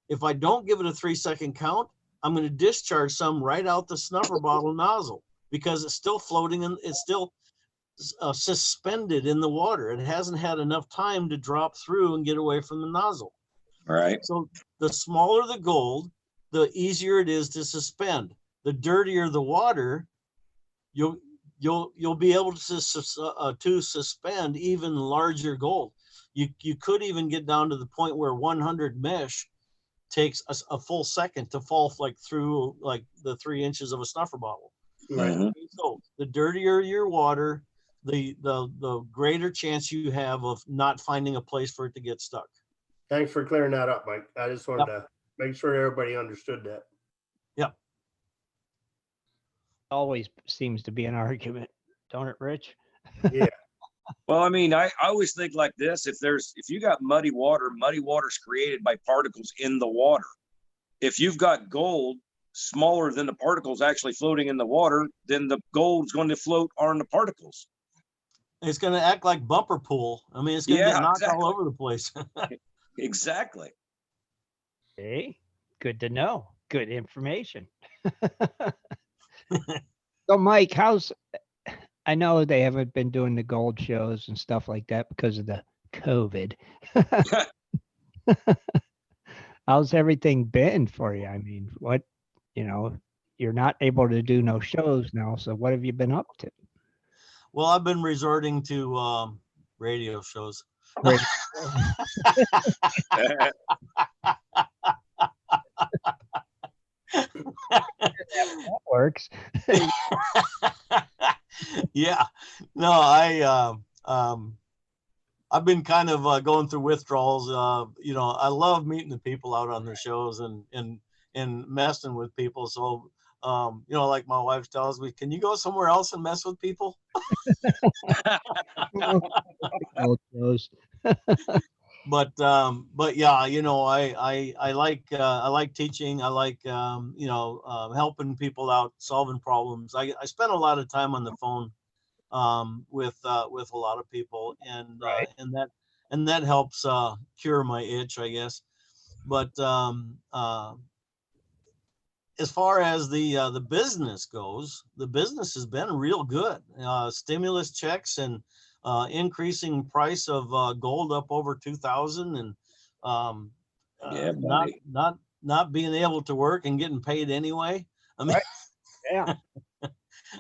If I don't give it a 3-second count, I'm going to discharge some right out the snuffer bottle nozzle because it's still floating and it's still suspended in the water. It hasn't had enough time to drop through and get away from the nozzle. Right. So the smaller the gold, the easier it is to suspend. The dirtier the water, you'll be able to suspend even larger gold. You could even get down to the point where 100 mesh takes a full second to fall like through like the 3 inches of a snuffer bottle. Right. Mhm. So the dirtier your water, the greater chance you have of not finding a place for it to get stuck. Thanks for clearing that up, Mike. I just wanted to make sure everybody understood that. Yep. Always seems to be an argument, don't it, Rich? Yeah. Well, I mean, I always think like this: if you got muddy water's created by particles in the water. If you've got gold smaller than the particles actually floating in the water, then the gold's going to float on the particles. It's going to act like bumper pool. I mean, it's going to Yeah, get knocked exactly. all over the place. Exactly. Hey, good to know. Good information. So, Mike, I know they haven't been doing the gold shows and stuff like that because of the COVID. How's everything been for you? I mean, you're not able to do no shows now. So what have you been up to? Well, I've been resorting to radio shows. Right. That works. Yeah. No, I've been kind of going through withdrawals. I love meeting the people out on the shows and messing with people. So, like my wife tells me, can you go somewhere else and mess with people? Gold shows. But yeah, I like teaching. I like helping people out, solving problems. I spend a lot of time on the phone with a lot of people, and Right. and that helps cure my itch, I guess. But as far as the business goes, the business has been real good. Stimulus checks and increasing price of gold up over 2,000, and Yeah, not being able to work and getting paid anyway. I mean, Right. Yeah.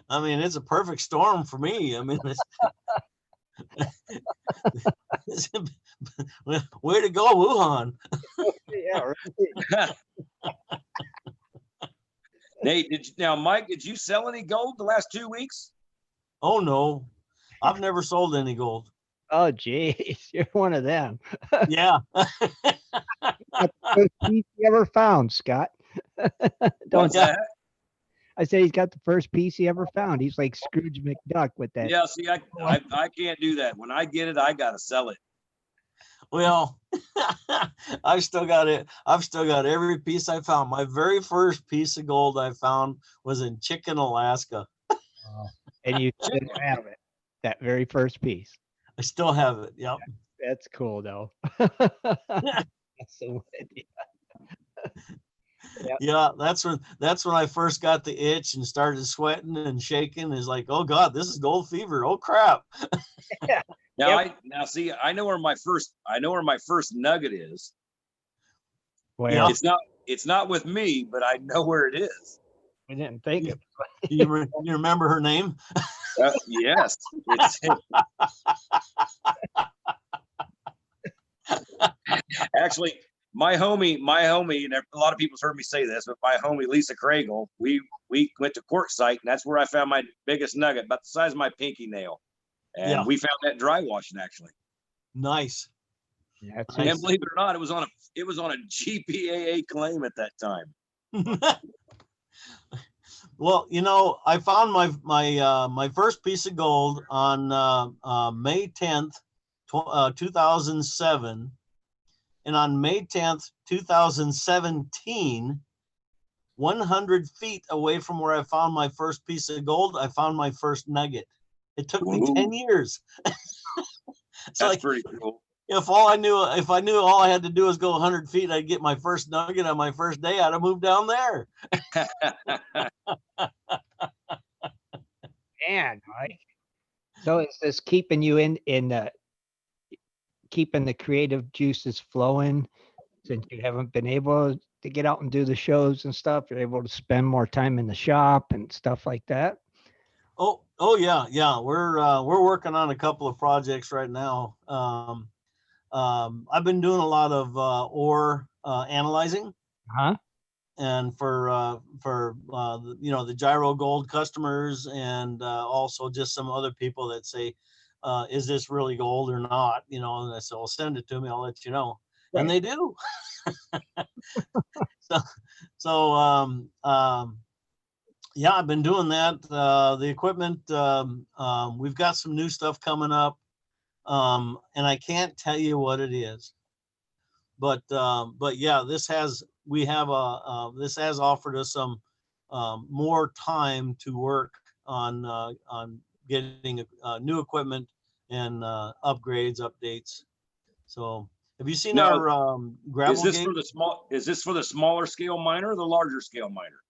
I mean, it's a perfect storm for me. I mean, way to go, Wuhan. Yeah. Right. Nate, Mike, did you sell any gold the last 2 weeks? Oh no, I've never sold any gold. Oh, geez, you're one of them. Yeah. First piece he ever found, Scott. What's that? I said he's got the first piece he ever found. He's like Scrooge McDuck with that. Yeah, see, I can't do that. When I get it, I gotta sell it. Well, I've still got it. I've still got every piece I found. My very first piece of gold I found was in Chicken, Alaska. And you still have it. That very first piece. I still have it. Yep. That's cool, though. That's so weird. Yep. Yeah, that's when I first got the itch and started sweating and shaking. Is like, oh God, this is gold fever. Oh crap. Yeah. See, I know where my first nugget is. Well, It's not with me, but I know where it is. we didn't think it. You remember her name? Yes. Actually, my homie, and a lot of people's heard me say this, but my homie Lisa Craigle, we went to quartzite, and that's where I found my biggest nugget, about the size of my pinky nail. And we found that dry washing, actually. Nice. Yeah, it's And believe it or not, it was on a GPAA claim at that time. Well, I found my first piece of gold on May 10th, 2007. And on May 10th, 2017, 100 feet away from where I found my first piece of gold, I found my first nugget. It took me 10 years. That's pretty cool. If I knew all I had to do was go 100 feet, I'd get my first nugget on my first day, I'd have moved down there. Man, Mike. So is this keeping you in keeping the creative juices flowing since you haven't been able to get out and do the shows and stuff? You're able to spend more time in the shop and stuff like that. Oh yeah. We're working on a couple of projects right now. I've been doing a lot of ore analyzing. Huh? And for the Gyro Gold customers, and also just some other people that say, is this really gold or not? And I say, well, send it to me, I'll let you know. Right. And they do. so yeah, I've been doing that. The equipment, we've got some new stuff coming up, and I can't tell you what it is, but yeah, this has offered us some more time to work on getting new equipment and upgrades, updates. So, have you seen Now, our gravel Is this gate? for the small? Is this for the smaller scale miner or the larger scale miner?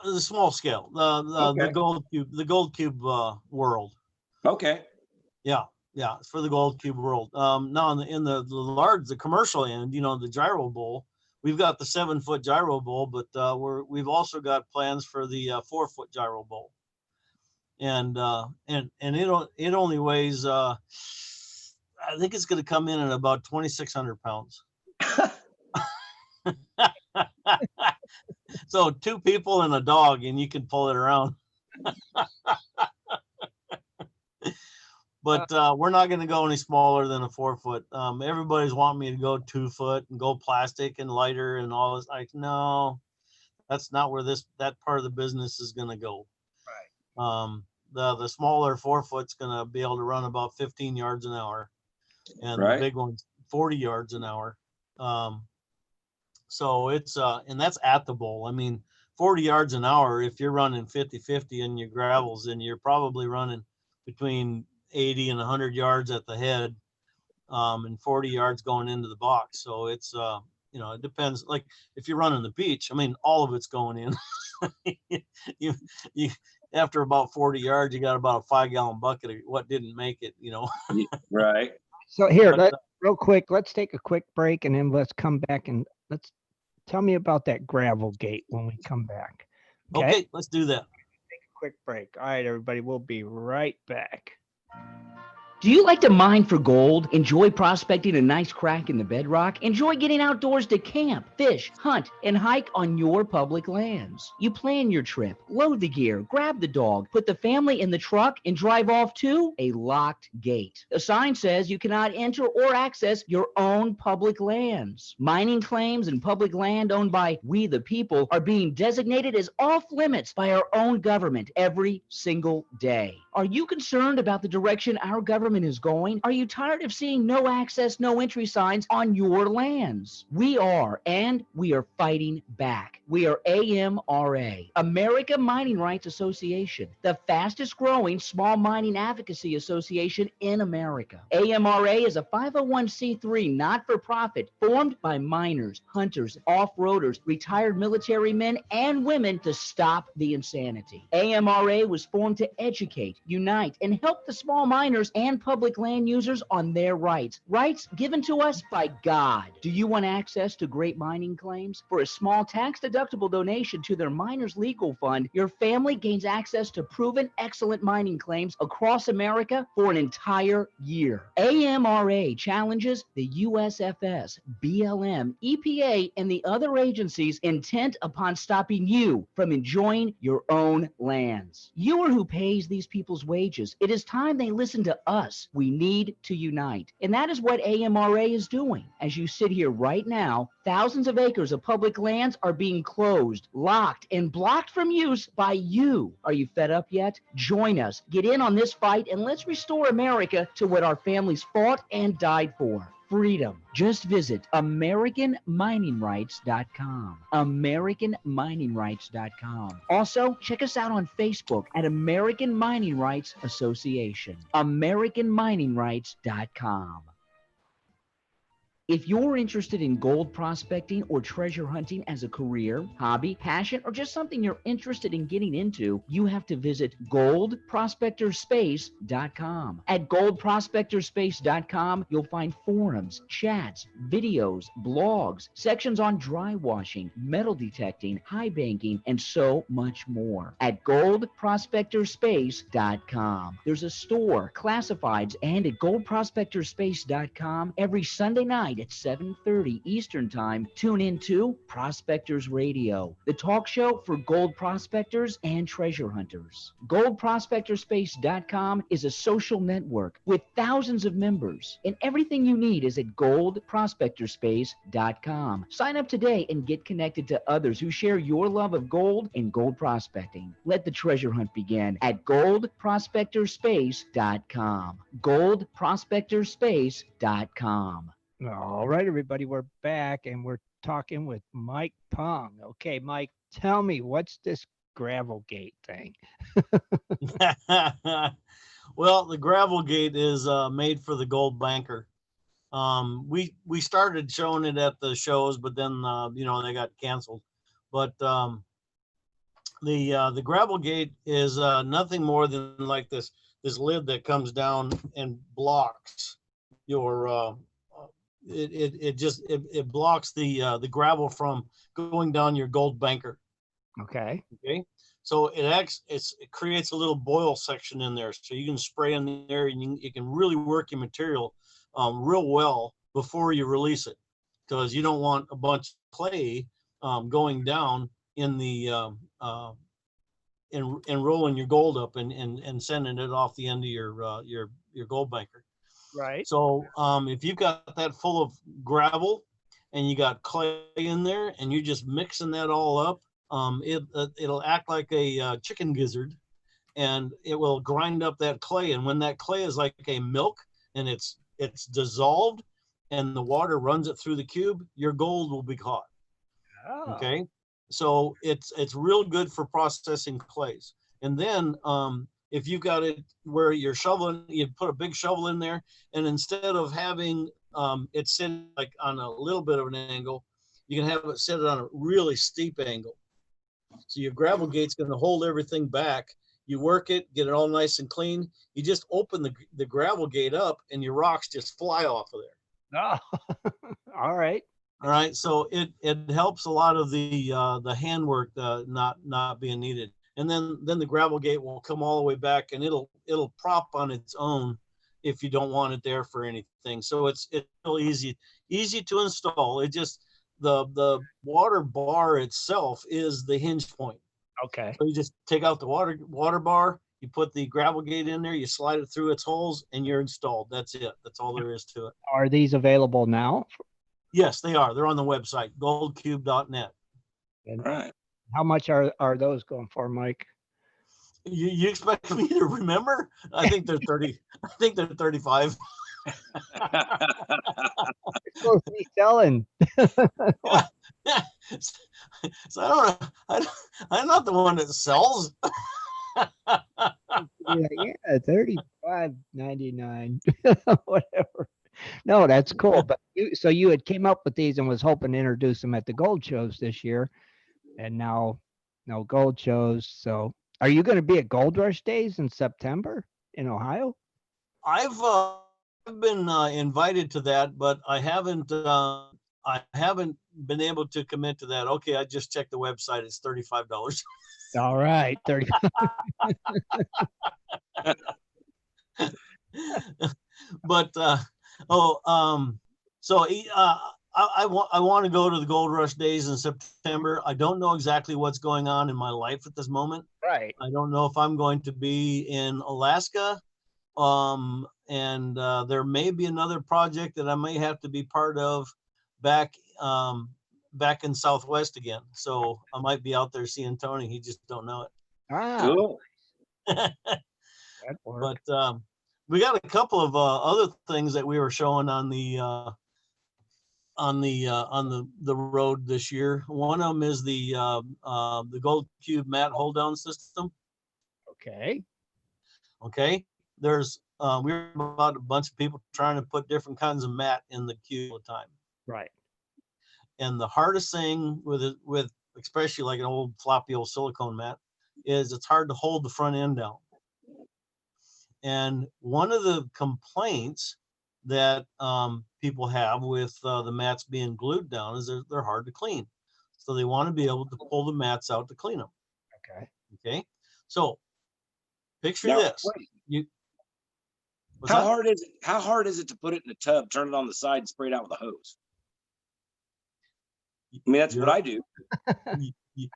The small scale, the Okay. gold cube world. Okay. Yeah, it's for the gold cube world. Now in the large, the commercial end, the gyro bowl, we've got the 7-foot gyro bowl, but we've also got plans for the 4-foot gyro bowl, and it only weighs I think it's going to come in at about 2,600 pounds. So 2 people and a dog, and you can pull it around. But we're not going to go any smaller than a 4-foot. Everybody's wanting me to go 2-foot and go plastic and lighter and all this. Like, no, that's not where that part of the business is going to go. Right. The smaller 4-foot's going to be able to run about 15 yards an hour, and Right. the big one's 40 yards an hour. So it's and that's at the bowl. I mean, 40 yards an hour, if you're running 50-50 in your gravels, then you're probably running between 80 and 100 yards at the head, and 40 yards going into the box. So it's it depends. Like if you're running the beach, I mean, all of it's going in. you after about 40 yards, you got about a 5-gallon bucket of what didn't make it. Right. So here, But, real quick, let's take a quick break and then let's come back and let's tell me about that gravel gate when we come back. okay, let's do that. Take a quick break. All right, everybody, we'll be right back. Do you like to mine for gold? Enjoy prospecting a nice crack in the bedrock? Enjoy getting outdoors to camp, fish, hunt, and hike on your public lands? You plan your trip, load the gear, grab the dog, put the family in the truck, and drive off to a locked gate. A sign says you cannot enter or access your own public lands. Mining claims and public land owned by we the people are being designated as off limits by our own government every single day. Are you concerned about the direction our government is going? Are you tired of seeing no access, no entry signs on your lands? We are, and we are fighting back. We are AMRA, America Mining Rights Association, the fastest growing small mining advocacy association in America. AMRA is a 501c3 not-for-profit formed by miners, hunters, off-roaders, retired military men and women to stop the insanity. AMRA was formed to educate, unite, and help the small miners and public land users on their rights given to us by God. Do you want access to great mining claims? For a small tax-deductible donation to their miners' legal fund, your family gains access to proven excellent mining claims across America for an entire year. AMRA challenges the USFS, BLM, EPA, and the other agencies intent upon stopping you from enjoying your own lands. You are who pays these people's wages. It is time they listen to us. We need to unite. And that is what AMRA is doing. As you sit here right now, thousands of acres of public lands are being closed, locked, and blocked from use by you. Are you fed up yet? Join us. Get in on this fight and let's restore America to what our families fought and died for. Freedom. Just visit AmericanMiningRights.com. AmericanMiningRights.com. Also, check us out on Facebook at American Mining Rights Association. AmericanMiningRights.com. If you're interested in gold prospecting or treasure hunting as a career, hobby, passion, or just something you're interested in getting into, you have to visit goldprospectorspace.com. At goldprospectorspace.com, you'll find forums, chats, videos, blogs, sections on dry washing, metal detecting, high banking, and so much more. At goldprospectorspace.com. There's a store, classifieds, and at goldprospectorspace.com every Sunday night at 7:30 Eastern Time, tune in to Prospectors Radio, the talk show for gold prospectors and treasure hunters. GoldProspectorspace.com is a social network with thousands of members, and everything you need is at GoldProspectorspace.com. Sign up today and get connected to others who share your love of gold and gold prospecting. Let the treasure hunt begin at GoldProspectorspace.com. GoldProspectorspace.com. All right, everybody, we're back and we're talking with Mike Pong. Okay, Mike, tell me, what's this gravel gate thing? Well, the gravel gate is made for the gold banker. We started showing it at the shows, but then they got canceled. But the gravel gate is nothing more than like this lid that comes down and blocks your it blocks the gravel from going down your gold banker. Okay. So it creates a little boil section in there, so you can spray in there and you can really work your material real well before you release it, because you don't want a bunch of clay going down in the and rolling your gold up and sending it off the end of your gold banker. Right. So if you've got that full of gravel and you got clay in there and you're just mixing that all up, it'll act like a chicken gizzard, and it will grind up that clay. And when that clay is like a milk and it's dissolved and the water runs it through the cube, your gold will be caught. Oh. Okay. So it's real good for processing clays. And then if you've got it where you're shoveling, you put a big shovel in there, and instead of having it sit like on a little bit of an angle, you can have it sit on a really steep angle. So your gravel gate's going to hold everything back. You work it, get it all nice and clean. You just open the gravel gate up, and your rocks just fly off of there. Oh. All right. All right. So it helps a lot of the handwork not being needed. And then the gravel gate will come all the way back, and it'll prop on its own if you don't want it there for anything. So it's real easy to install. It just the water bar itself is the hinge point. Okay. So you just take out the water bar, you put the gravel gate in there, you slide it through its holes, and you're installed. That's it. That's all there is to it. Are these available now? Yes, they are. They're on the website, goldcube.net. And Right. how much are those going for, Mike? You expect me to remember? I think they're 30. I think they're 35. You're supposed to be selling. So I don't know. I'm not the one that sells. Yeah, $35.99. Whatever. No, that's cool. But you had came up with these and was hoping to introduce them at the gold shows this year, and now no gold shows. So are you going to be at Gold Rush Days in September in Ohio? I've been invited to that, but I haven't been able to commit to that. Okay, I just checked the website. It's $35. All right, 30. But so I want to go to the Gold Rush Days in September. I don't know exactly what's going on in my life at this moment. Right. I don't know if I'm going to be in Alaska, and there may be another project that I may have to be part of back in Southwest again. So I might be out there seeing Toney. He just don't know it. Ah, Cool. that works. But we got a couple of other things that we were showing on the road this year. One of them is the Gold Cube mat hold down system. Okay. Okay. There's we were about a bunch of people trying to put different kinds of mat in the cube all the time. Right. And the hardest thing with it, with especially like an old floppy old silicone mat, is it's hard to hold the front end down. And one of the complaints that people have with the mats being glued down is they're hard to clean. So they want to be able to pull the mats out to clean them. Okay. Okay. So picture Now, this. wait. What's How that? hard is it? How hard is it to put it in a tub, turn it on the side, and spray it out with a hose? I mean, that's what I do.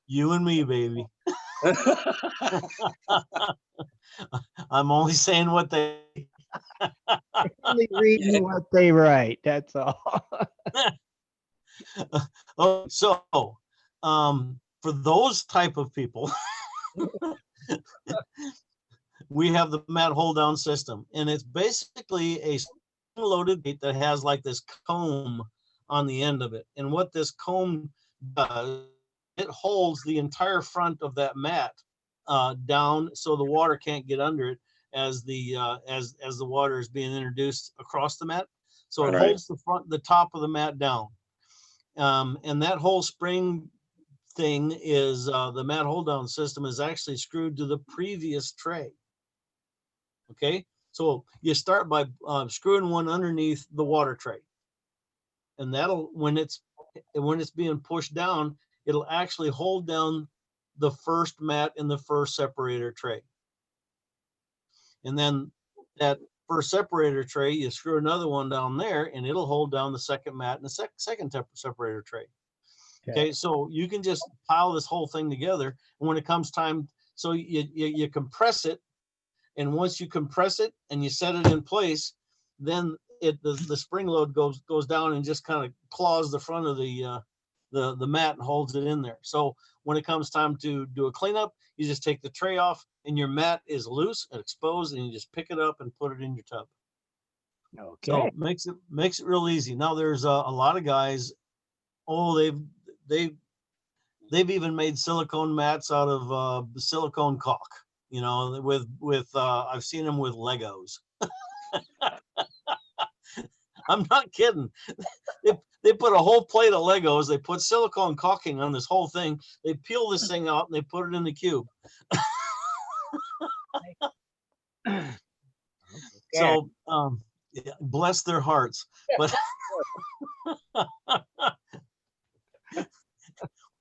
You and me, baby. I'm only saying what they. Only reading what they write. That's all. Oh, so for those type of people, we have the mat hold down system, and it's basically a loaded bait that has like this comb on the end of it. And what this comb does, it holds the entire front of that mat down, so the water can't get under it as the water is being introduced across the mat. So it holds the top of the mat down. And that whole spring thing is the mat hold down system is actually screwed to the previous tray. Okay, so you start by screwing one underneath the water tray, and that'll when it's being pushed down, it'll actually hold down the first mat in the first separator tray. And then that first separator tray, you screw another one down there, and it'll hold down the second mat in the second separator tray. Okay, so you can just pile this whole thing together, and when it comes time, so you compress it, and once you compress it and you set it in place, then the spring load goes down and just kind of claws the front of the mat and holds it in there. So when it comes time to do a cleanup, you just take the tray off, and your mat is loose and exposed, and you just pick it up and put it in your tub. Okay. So makes it real easy. Now there's a lot of guys. Oh, they've even made silicone mats out of silicone caulk. You know, with I've seen them with Legos. I'm not kidding. They put a whole plate of Legos. They put silicone caulking on this whole thing. They peel this thing out and they put it in the cube. So yeah, bless their hearts. But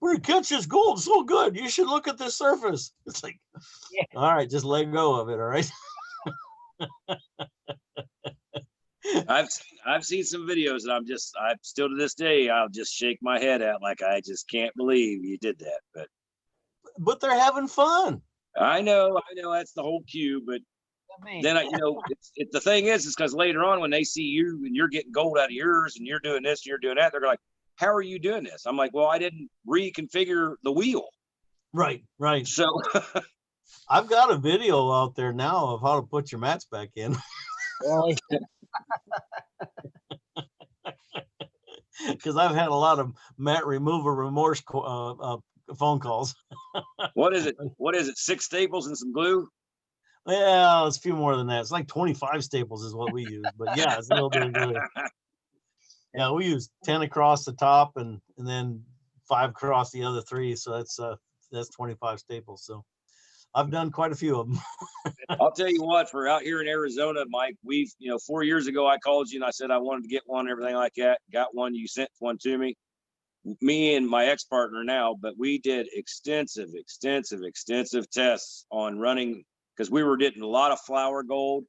where it catches gold so good, you should look at the surface. It's like, all right, just let go of it. All right. I've seen some videos, and I'm still to this day, I'll just shake my head at, like, I just can't believe you did that. But they're having fun. I know that's the whole cue, but then the thing is because later on when they see you and you're getting gold out of yours and you're doing this and you're doing that, they're like, how are you doing this? I'm like, well, I didn't reconfigure the wheel. Right. So I've got a video out there now of how to put your mats back in. Because I've had a lot of mat remover remorse phone calls. What is it? 6 staples and some glue? Yeah, it's a few more than that. It's like 25 staples is what we use. But yeah, it's a little bit of glue. Yeah, we use 10 across the top and then 5 across the other 3. So that's 25 staples. So I've done quite a few of them. I'll tell you what, for out here in Arizona, Mike, 4 years ago, I called you and I said I wanted to get one, everything like that. Got one. You sent one to me and my ex-partner now, but we did extensive tests on running because we were getting a lot of flower gold,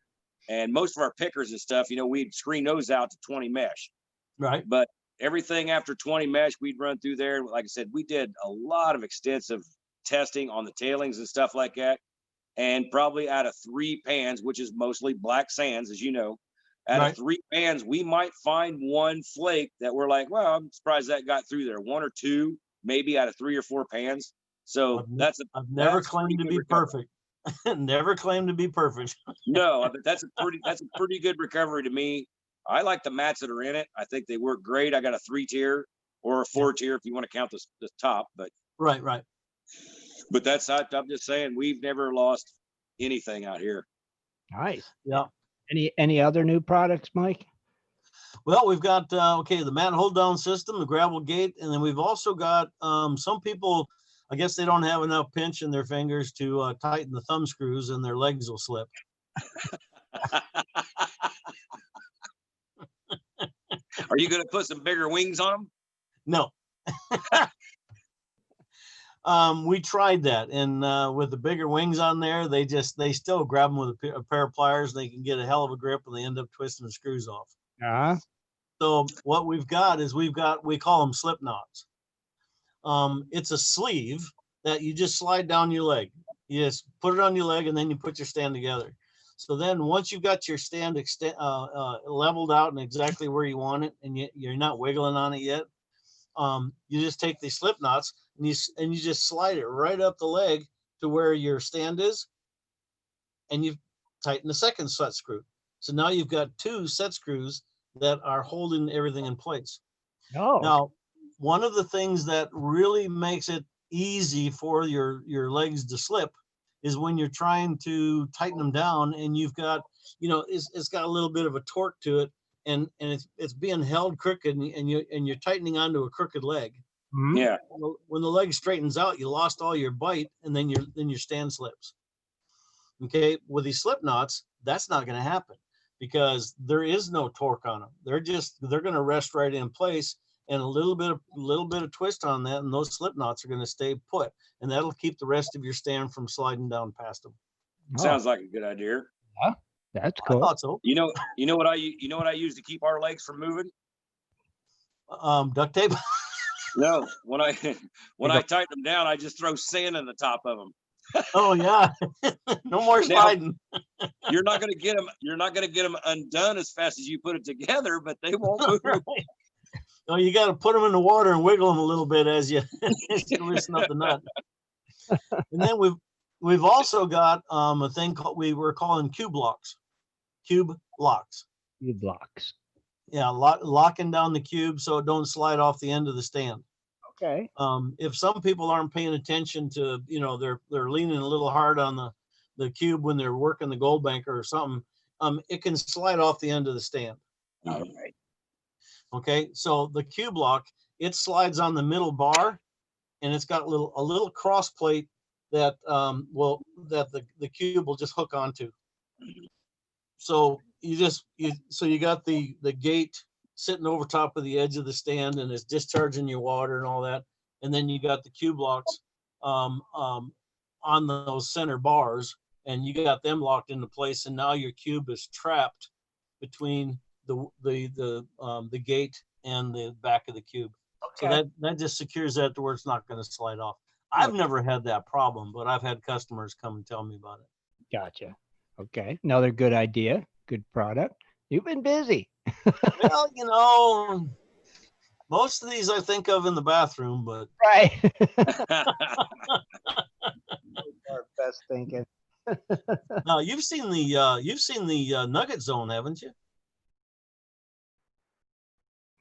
and most of our pickers and stuff, we'd screen those out to 20 mesh. Right. But everything after 20 mesh, we'd run through there. Like I said, we did a lot of extensive testing on the tailings and stuff like that. And probably out of 3 pans, which is mostly black sands, as you know, out of 3 pans, we might find one flake that we're like, well, I'm surprised that got through there. 1 or 2, maybe out of 3 or 4 pans. So I've never claimed to be perfect. Never claimed to be perfect. No, but that's a pretty good recovery to me. I like the mats that are in it. I think they work great. I got a 3-tier or a 4-tier if you want to count the top, but right. But I'm just saying, we've never lost anything out here. Nice. Yeah. Any other new products, Mike? Well, we've got, the mat hold down system, the gravel gate, and then we've also got some people, I guess they don't have enough pinch in their fingers to tighten the thumb screws and their legs will slip. Are you going to put some bigger wings on them? No. We tried that, and with the bigger wings on there, they still grab them with a pair of pliers. They can get a hell of a grip, and they end up twisting the screws off. So what we've got is we call them slip knots. It's a sleeve that you just slide down your leg. You just put it on your leg, and then you put your stand together. So then once you've got your stand leveled out and exactly where you want it, and you're not wiggling on it yet, you just take these slip knots and you just slide it right up the leg to where your stand is, and you tighten the second set screw. So now you've got 2 set screws that are holding everything in place. Now, one of the things that really makes it easy for your legs to slip is when you're trying to tighten them down, and you've got, it's got a little bit of a torque to it, and it's being held crooked, and you're tightening onto a crooked leg. Mm-hmm. Yeah. When the leg straightens out, you lost all your bite, and then your stand slips. Okay, with these slip knots, that's not going to happen because there is no torque on them. They're going to rest right in place, and a little bit of twist on that, and those slip knots are going to stay put, and that'll keep the rest of your stand from sliding down past them. Sounds like a good idea. Yeah, that's I cool. thought so. You know what I use to keep our legs from moving? Duct tape. No, when I tighten them down, I just throw sand in the top of them. Oh yeah, no more sliding. Now, you're not going to get them undone as fast as you put it together, but they won't move. No, you got to put them in the water and wiggle them a little bit as you loosen up the nut. And then we've also got a thing we were calling cube locks. Cube locks. Cube locks. Yeah, locking down the cube so it don't slide off the end of the stand. Okay. If some people aren't paying attention to, they're leaning a little hard on the cube when they're working the gold banker or something, it can slide off the end of the stand. All right. Okay, so the cube lock, it slides on the middle bar, and it's got a little cross plate that the cube will just hook onto. So you got the gate sitting over top of the edge of the stand, and it's discharging your water and all that, and then you got the cube locks on those center bars, and you got them locked into place, and now your cube is trapped between the gate and the back of the cube. Okay. So that just secures that to where it's not going to slide off. I've never had that problem, but I've had customers come and tell me about it. Gotcha. Okay, another good idea, good product. You've been busy. Well, most of these I think of in the bathroom, but right. Our best thinking. Now you've seen the Nugget Zone, haven't you?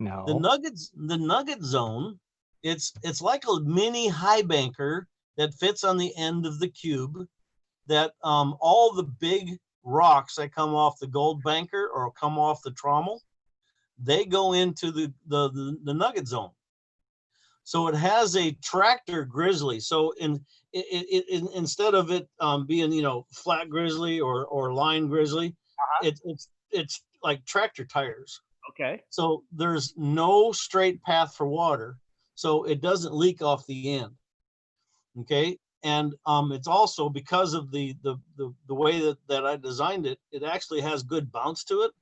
No. The Nugget Zone, it's like a mini high banker that fits on the end of the cube, that all the big rocks that come off the gold banker or come off the trommel, they go into the Nugget Zone. So it has a tractor grizzly. So instead of it being flat grizzly or line grizzly, it's like tractor tires. Okay. So there's no straight path for water, so it doesn't leak off the end. Okay. And it's also because of the way that I designed it, it actually has good bounce to it,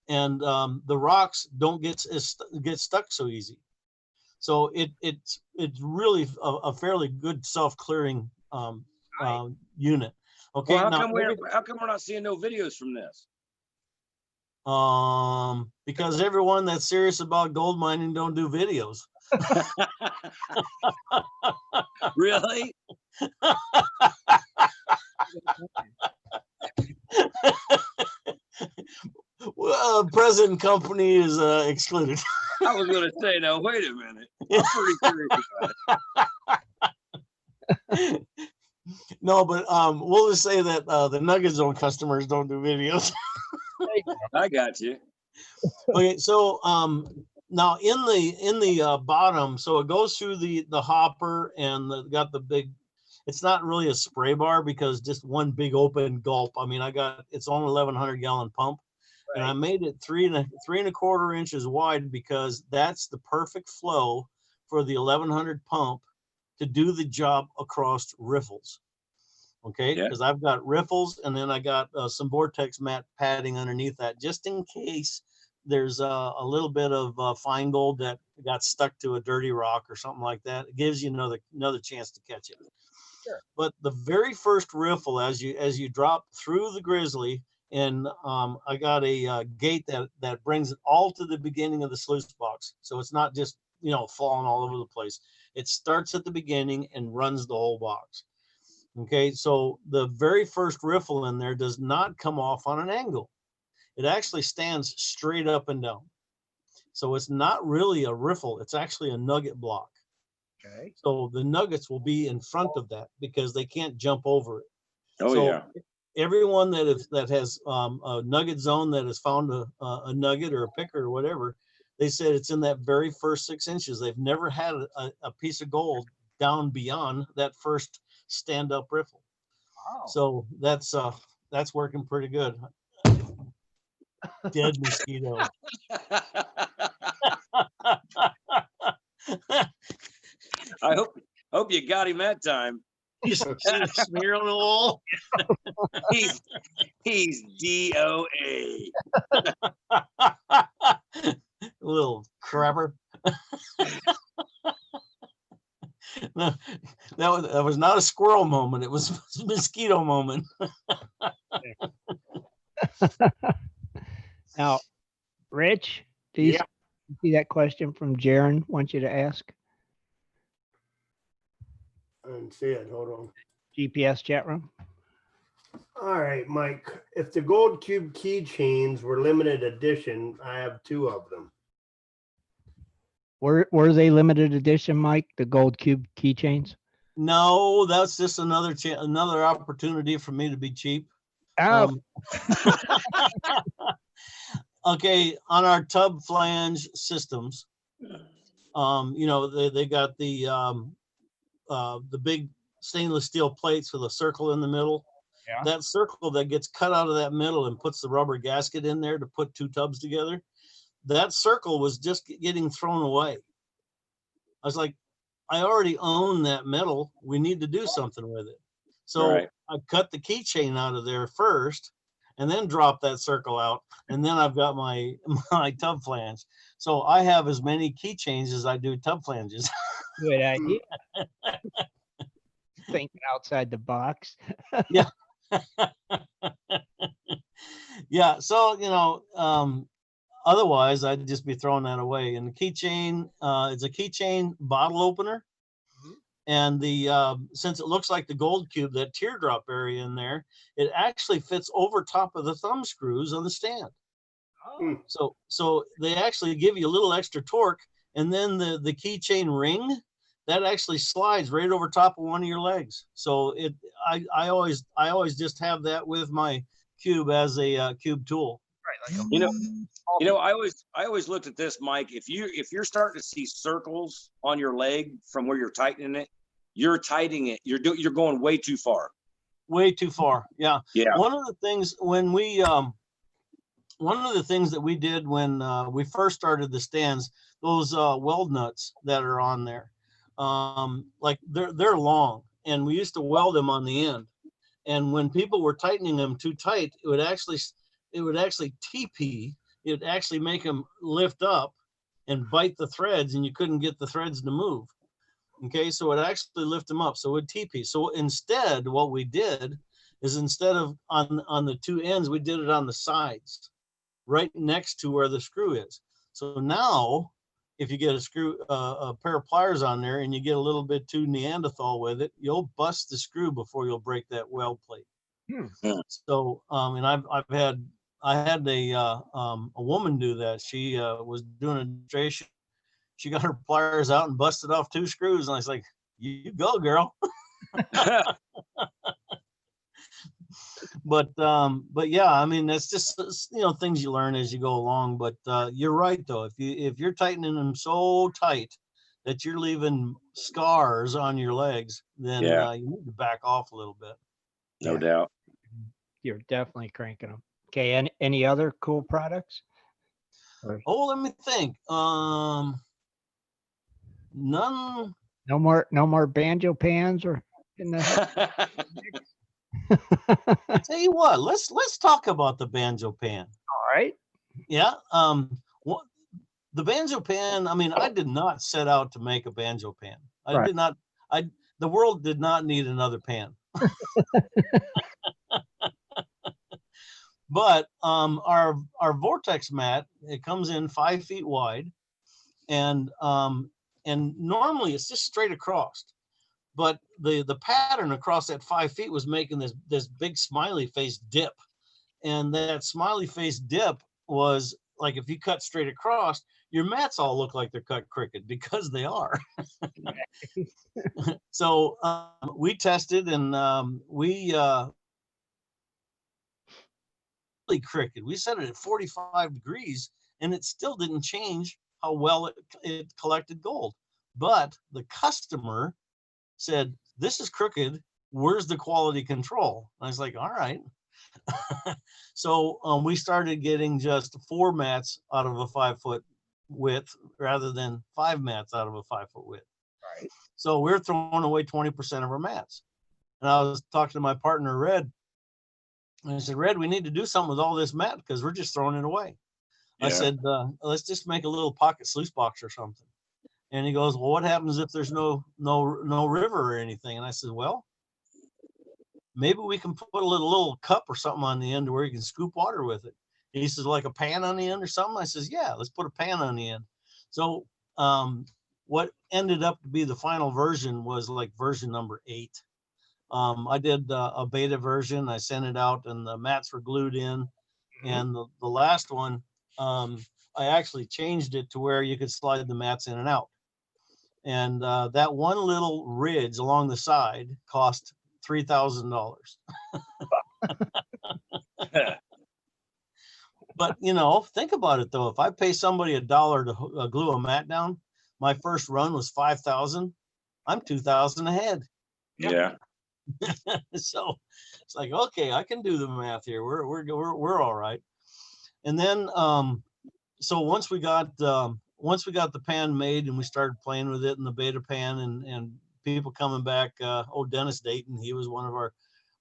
and the rocks don't get stuck so easy. So it's really a fairly good self-clearing unit. Okay. Well, how come we're not seeing no videos from this? Because everyone that's serious about gold mining don't do videos. Really? Well, present company is excluded. I was going to say, now wait a minute. I'm pretty curious about it. No, but we'll just say that the Nugget Zone customers don't do videos. I got you. Okay, so now in the bottom, so it goes through the hopper and got the big. It's not really a spray bar because just one big open gulp. I mean, it's only 1,100 gallon pump, and I made it 3.25 inches wide because that's the perfect flow for the 1,100 pump to do the job across riffles. Okay, because I've got riffles and then I got some vortex mat padding underneath that just in case there's a little bit of fine gold that got stuck to a dirty rock or something like that. It gives you another chance to catch it. Sure. But the very first riffle, as you drop through the grizzly, and I got a gate that brings it all to the beginning of the sluice box, so it's not just falling all over the place. It starts at the beginning and runs the whole box. Okay, so the very first riffle in there does not come off on an angle. It actually stands straight up and down. So it's not really a riffle. It's actually a nugget block. Okay. So the nuggets will be in front of that because they can't jump over it. Oh, so yeah. Everyone that has a nugget zone that has found a nugget or a picker or whatever, they said it's in that very first 6 inches. They've never had a piece of gold down beyond that first stand-up riffle. Wow. So that's working pretty good. Dead mosquito. I hope you got him that time. You see the smear on the wall? he's DOA. Little crapper. No, that was not a squirrel moment. It was a mosquito moment. Now, Rich, do you see that question from Jaron wants you to ask? I didn't see it. Hold on. GPS chat room. All right, Mike. If the gold cube keychains were limited edition, I have 2 of them. Were they limited edition, Mike? The gold cube keychains? No, that's just another opportunity for me to be cheap. Oh. Okay, on our tub flange systems, they got the big stainless steel plates with a circle in the middle. Yeah. That circle that gets cut out of that middle and puts the rubber gasket in there to put 2 tubs together. That circle was just getting thrown away. I was like, I already own that metal. We need to do something with it. So I cut the keychain out of there first and then drop that circle out. And then I've got my tub flange. So I have as many keychains as I do tub flanges. Good idea. Thinking outside the box. Yeah. Yeah. So, otherwise I'd just be throwing that away. And the keychain, it's a keychain bottle opener. Mm-hmm. And since it looks like the gold cube, that teardrop area in there, it actually fits over top of the thumb screws on the stand. Oh. So they actually give you a little extra torque, and then the keychain ring that actually slides right over top of one of your legs. So I always just have that with my cube as a cube tool. Right, I always looked at this, Mike. If you're starting to see circles on your leg from where you're tightening it, you're tightening it. You're going way too far. Way too far. Yeah. Yeah. One of the things that we did when we first started the stands, those weld nuts that are on there, like they're long, and we used to weld them on the end. And when people were tightening them too tight, it would actually TP. It would actually make them lift up and bite the threads, and you couldn't get the threads to move. Okay, so it actually lift them up, so it would TP. So instead, what we did is instead of on the 2 ends, we did it on the sides, right next to where the screw is. So now, if you get a pair of pliers on there and you get a little bit too Neanderthal with it, you'll bust the screw before you'll break that weld plate. So, and I had a woman do that. She was doing a demonstration. She got her pliers out and busted off 2 screws, and I was like, "You go, girl." But yeah, I mean, that's just, things you learn as you go along. But you're right though. If you're tightening them so tight that you're leaving scars on your legs, then you need to back off a little bit. No doubt. You're definitely cranking them. Okay. Any other cool products? Oh, let me think. None. No more banjo pans or in the. I tell you what, let's talk about the banjo pan. All right. Yeah. The banjo pan. I mean, I did not set out to make a banjo pan. I did not. The world did not need another pan. But our vortex mat, it comes in 5 feet wide, and normally it's just straight across. But the pattern across that 5 feet was making this big smiley face dip. And that smiley face dip was like, if you cut straight across, your mats all look like they're cut crooked, because they are. So we tested, and we really crooked. We set it at 45 degrees, and it still didn't change how well it collected gold. But the customer said, "This is crooked. Where's the quality control?" I was like, all right. So we started getting just 4 mats out of a 5-foot width rather than 5 mats out of a 5-foot width. Right. So we're throwing away 20% of our mats. And I was talking to my partner, Red, and I said, "Red, we need to do something with all this mat because we're just throwing it away." Yeah. I said, let's just make a little pocket sluice box or something. And he goes, "Well, what happens if there's no river or anything?" And I said, "Well, maybe we can put a little cup or something on the end where you can scoop water with it." And he says, "Like a pan on the end or something?" I says, "Yeah, let's put a pan on the end." So what ended up to be the final version was like version number 8. I did a beta version. I sent it out, and the mats were glued in. Mm-hmm. And the last one, I actually changed it to where you could slide the mats in and out. And that one little ridge along the side cost $3,000. But think about it though. If I pay somebody $1 to glue a mat down, my first run was $5,000. I'm $2,000 ahead. Yeah. So it's like, okay, I can do the math here. We're all right. And then so once we got the pan made and we started playing with it in the beta pan, and people coming back, Dennis Dayton, he was one of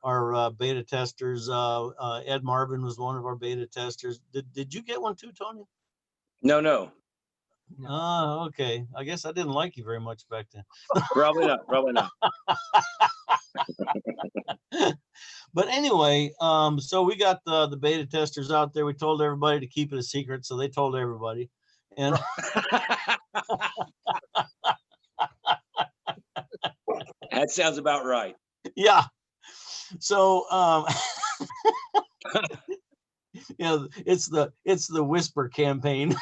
our beta testers. Ed Marvin was one of our beta testers. Did you get one too, Tony? No. Okay. I guess I didn't like you very much back then. Probably not. But anyway, so we got the beta testers out there. We told everybody to keep it a secret, so they told everybody. And that sounds about right. Yeah. So it's the whisper campaign.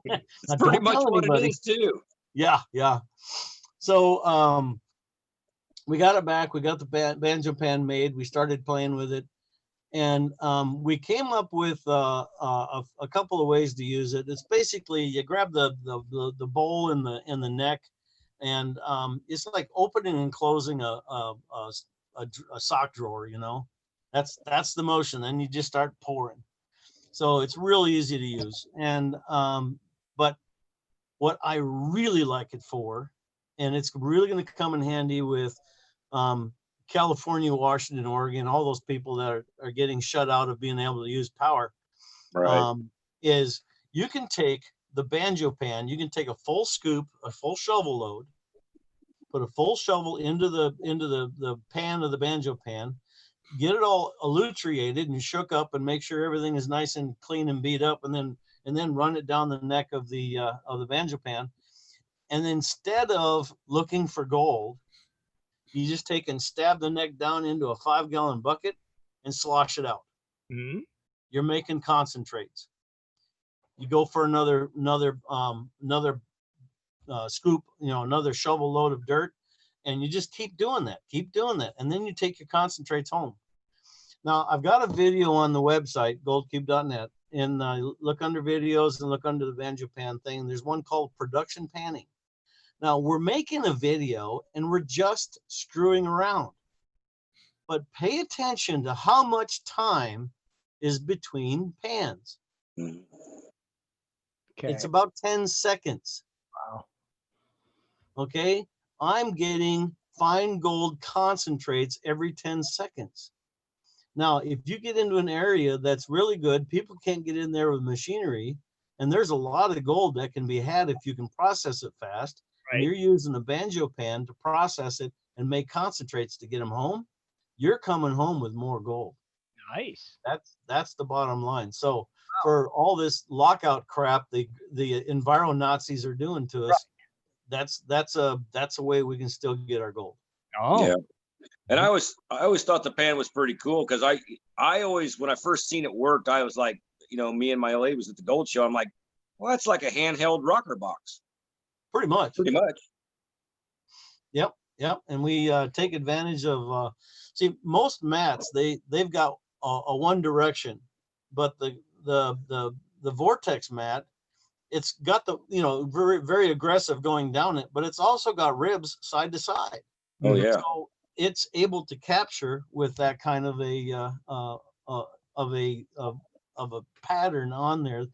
That's pretty much what it is too. Yeah. So we got it back. We got the banjo pan made. We started playing with it, and we came up with a couple of ways to use it. It's basically you grab the bowl in the neck, and it's like opening and closing a sock drawer. That's the motion. Then you just start pouring. So it's real easy to use. And but what I really like it for, and it's really going to come in handy with California, Washington, Oregon, all those people that are getting shut out of being able to use power, right, is you can take the banjo pan, you can take a full scoop, a full shovel load, put a full shovel into the pan of the banjo pan, get it all elutriated and shook up and make sure everything is nice and clean and beat up, and then run it down the neck of the banjo pan. And instead of looking for gold, you just take and stab the neck down into a 5-gallon bucket and slosh it out. Mm-hmm. You're making concentrates. You go for another scoop, another shovel load of dirt, and you just keep doing that. And then you take your concentrates home. Now I've got a video on the website, goldcube.net, and look under videos and look under the banjo pan thing. There's one called production panning. Now we're making a video and we're just screwing around, but pay attention to how much time is between pans. Okay. It's about 10 seconds. Wow. Okay. I'm getting fine gold concentrates every 10 seconds. Now, if you get into an area that's really good, people can't get in there with machinery, and there's a lot of gold that can be had if you can process it fast. Right. And you're using a banjo pan to process it and make concentrates to get them home. You're coming home with more gold. Nice. That's the bottom line. So for all this lockout crap the enviro Nazis are doing to us, that's a way we can still get our gold. Oh. Yeah. And I always thought the pan was pretty cool, because I always, when I first seen it worked, I was like, you know, me and my lady was at the gold show. I'm like, well, that's like a handheld rocker box. Pretty much. Yep. And we take advantage of see, most mats they've got a one direction, but the vortex mat, it's got the, you know, very, very aggressive going down it, but it's also got ribs side to side. Oh yeah. So it's able to capture with that kind of a pattern on there,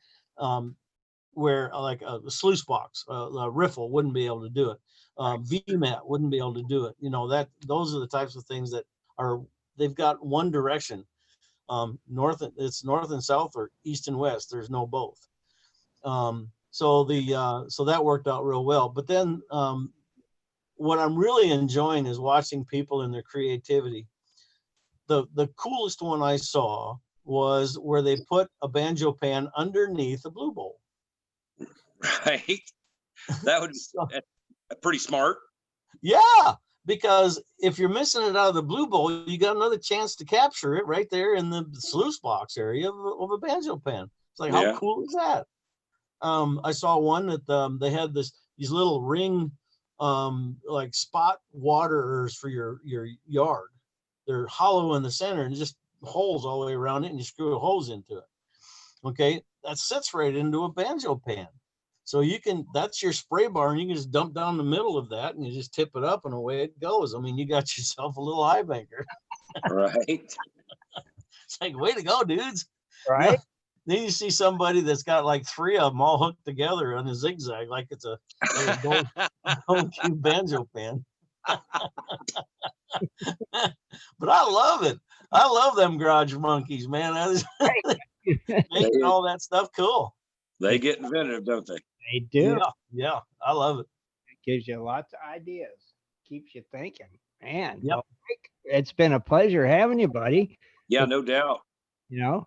where like a sluice box, a riffle wouldn't be able to do it. VMAT wouldn't be able to do it. You know, those are the types of things that they've got one direction. It's north and south, or east and west. There's no both. So that worked out real well. But then what I'm really enjoying is watching people and their creativity. The coolest one I saw was where they put a banjo pan underneath a blue bowl. Right. That would be pretty smart. Yeah, because if you're missing it out of the blue bowl, you got another chance to capture it right there in the sluice box area of a banjo pan. It's like, how cool is that? I saw one that they had these little ring like spot waterers for your yard. They're hollow in the center and just holes all the way around it, and you screw a hose into it. Okay, that sits right into a banjo pan. So that's your spray bar, and you can just dump down the middle of that, and you just tip it up, and away it goes. I mean, you got yourself a little high banker. Right. It's like, way to go, dudes. Right. Then you see somebody that's got like 3 of them all hooked together on a zigzag, like it's a gold cube banjo pan. But I love it. I love them garage monkeys, man. Making all that stuff cool. They get inventive, don't they? They do. Yeah, I love it. It gives you lots of ideas. Keeps you thinking. Man, Yep. well, it's been a pleasure having you, buddy. Yeah, no doubt. You know,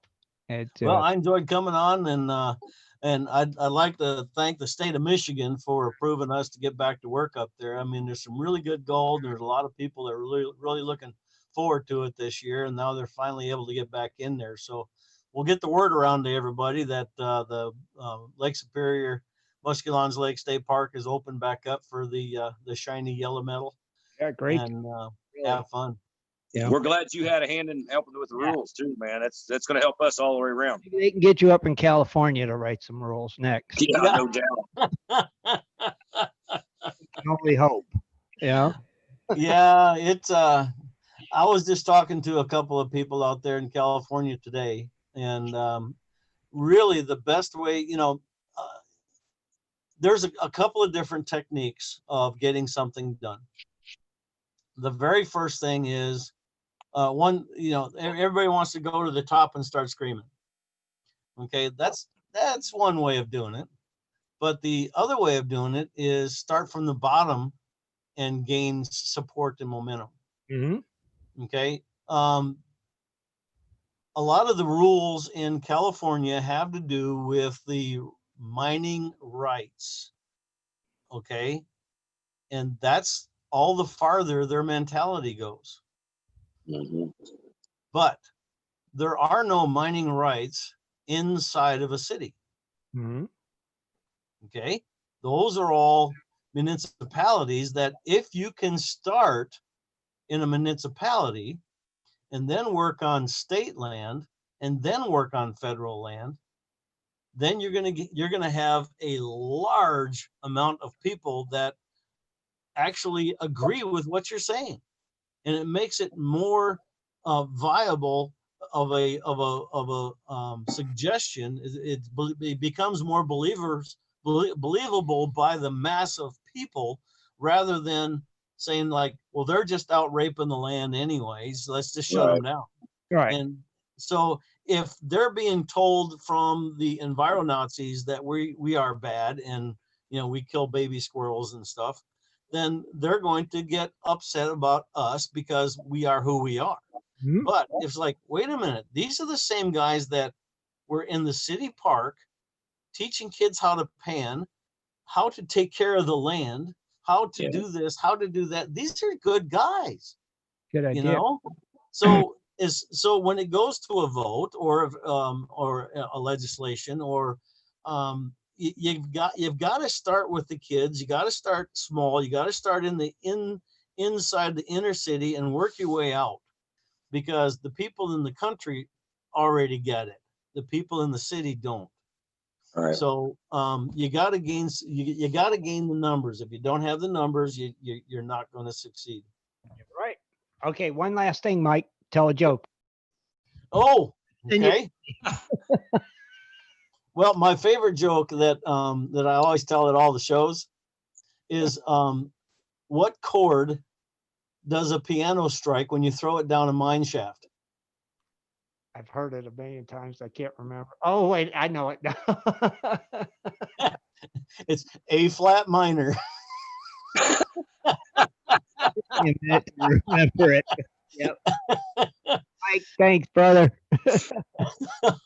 well, I enjoyed coming on, and I'd like to thank the state of Michigan for approving us to get back to work up there. I mean, there's some really good gold. There's a lot of people that are really looking forward to it this year, and now they're finally able to get back in there. So we'll get the word around to everybody that the Lake Superior Muscalons Lake State Park is open back up for the shiny yellow metal. Yeah, great. And have fun. Yeah. We're glad you had a hand in helping with the rules too, man. That's going to help us all the way around. They can get you up in California to write some rules next. Yeah, no doubt. Can only hope. Yeah. Yeah, it's I was just talking to a couple of people out there in California today, and really the best way, you know, there's a couple of different techniques of getting something done. The very first thing is one, you know, everybody wants to go to the top and start screaming. Okay, that's one way of doing it. But the other way of doing it is start from the bottom and gain support and momentum. Mm-hmm. Okay. A lot of the rules in California have to do with the mining rights. Okay. And that's all the farther their mentality goes. Mm-hmm. But there are no mining rights inside of a city. Mm-hmm. Okay. Those are all municipalities that if you can start in a municipality, and then work on state land, and then work on federal land, then you're going to have a large amount of people that actually agree with what you're saying, and it makes it more viable of a suggestion. It becomes more believable by the mass of people, rather than saying like, well, they're just out raping the land anyways, let's just shut them down. Right. And so if they're being told from the enviro Nazis that we are bad and we kill baby squirrels and stuff, then they're going to get upset about us because we are who we are. Mhm. But it's like, wait a minute, these are the same guys that were in the city park teaching kids how to pan, how to take care of the land, how to do this, how to do that. These are good guys. Good idea. So when it goes to a vote or a legislation, or you've got to start with the kids. You got to start small. You got to start inside the inner city and work your way out, because the people in the country already get it. The people in the city don't. All right. So you got to gain the numbers. If you don't have the numbers, you're not going to succeed. Right. Okay. One last thing, Mike. Tell a joke. Oh, Then you- okay. Well, my favorite joke that I always tell at all the shows is, what chord does a piano strike when you throw it down a mine shaft? I've heard it a million times. I can't remember. Oh, wait. I know it now. It's A flat minor. Remember it. Yep. Mike, thanks, brother.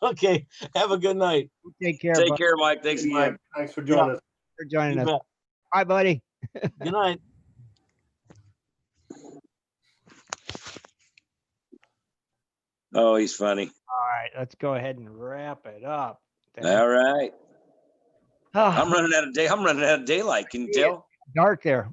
Okay. Have a good night. Take care. Take bud. care, Mike. Thanks again. Mike, thanks for joining us. For joining You us. bet. Bye, buddy. Good night. Oh, he's funny. All right. Let's go ahead and wrap it up. All right. Oh, I'm running out of daylight. Can you tell? dark there.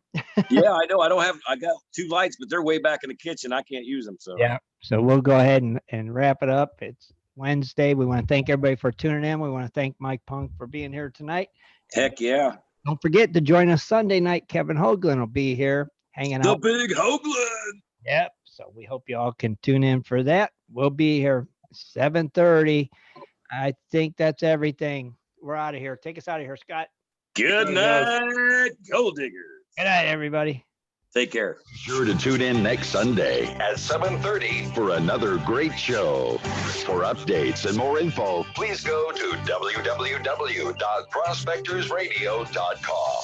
Yeah, I know. I got 2 lights, but they're way back in the kitchen. I can't use them. So Yeah. So we'll go ahead and wrap it up. It's Wednesday. We want to thank everybody for tuning in. We want to thank Mike Punk for being here tonight. heck yeah. Don't forget to join us Sunday night. Kevin Hoagland will be here hanging The out. big Hoagland. Yep. So we hope you all can tune in for that. We'll be here 7:30. I think that's everything. We're out of here. Take us out of here, Scott. Good night, gold diggers. Good night, everybody. Take care. Be sure to tune in next Sunday at 7:30 for another great show. For updates and more info, please go to www.prospectorsradio.com.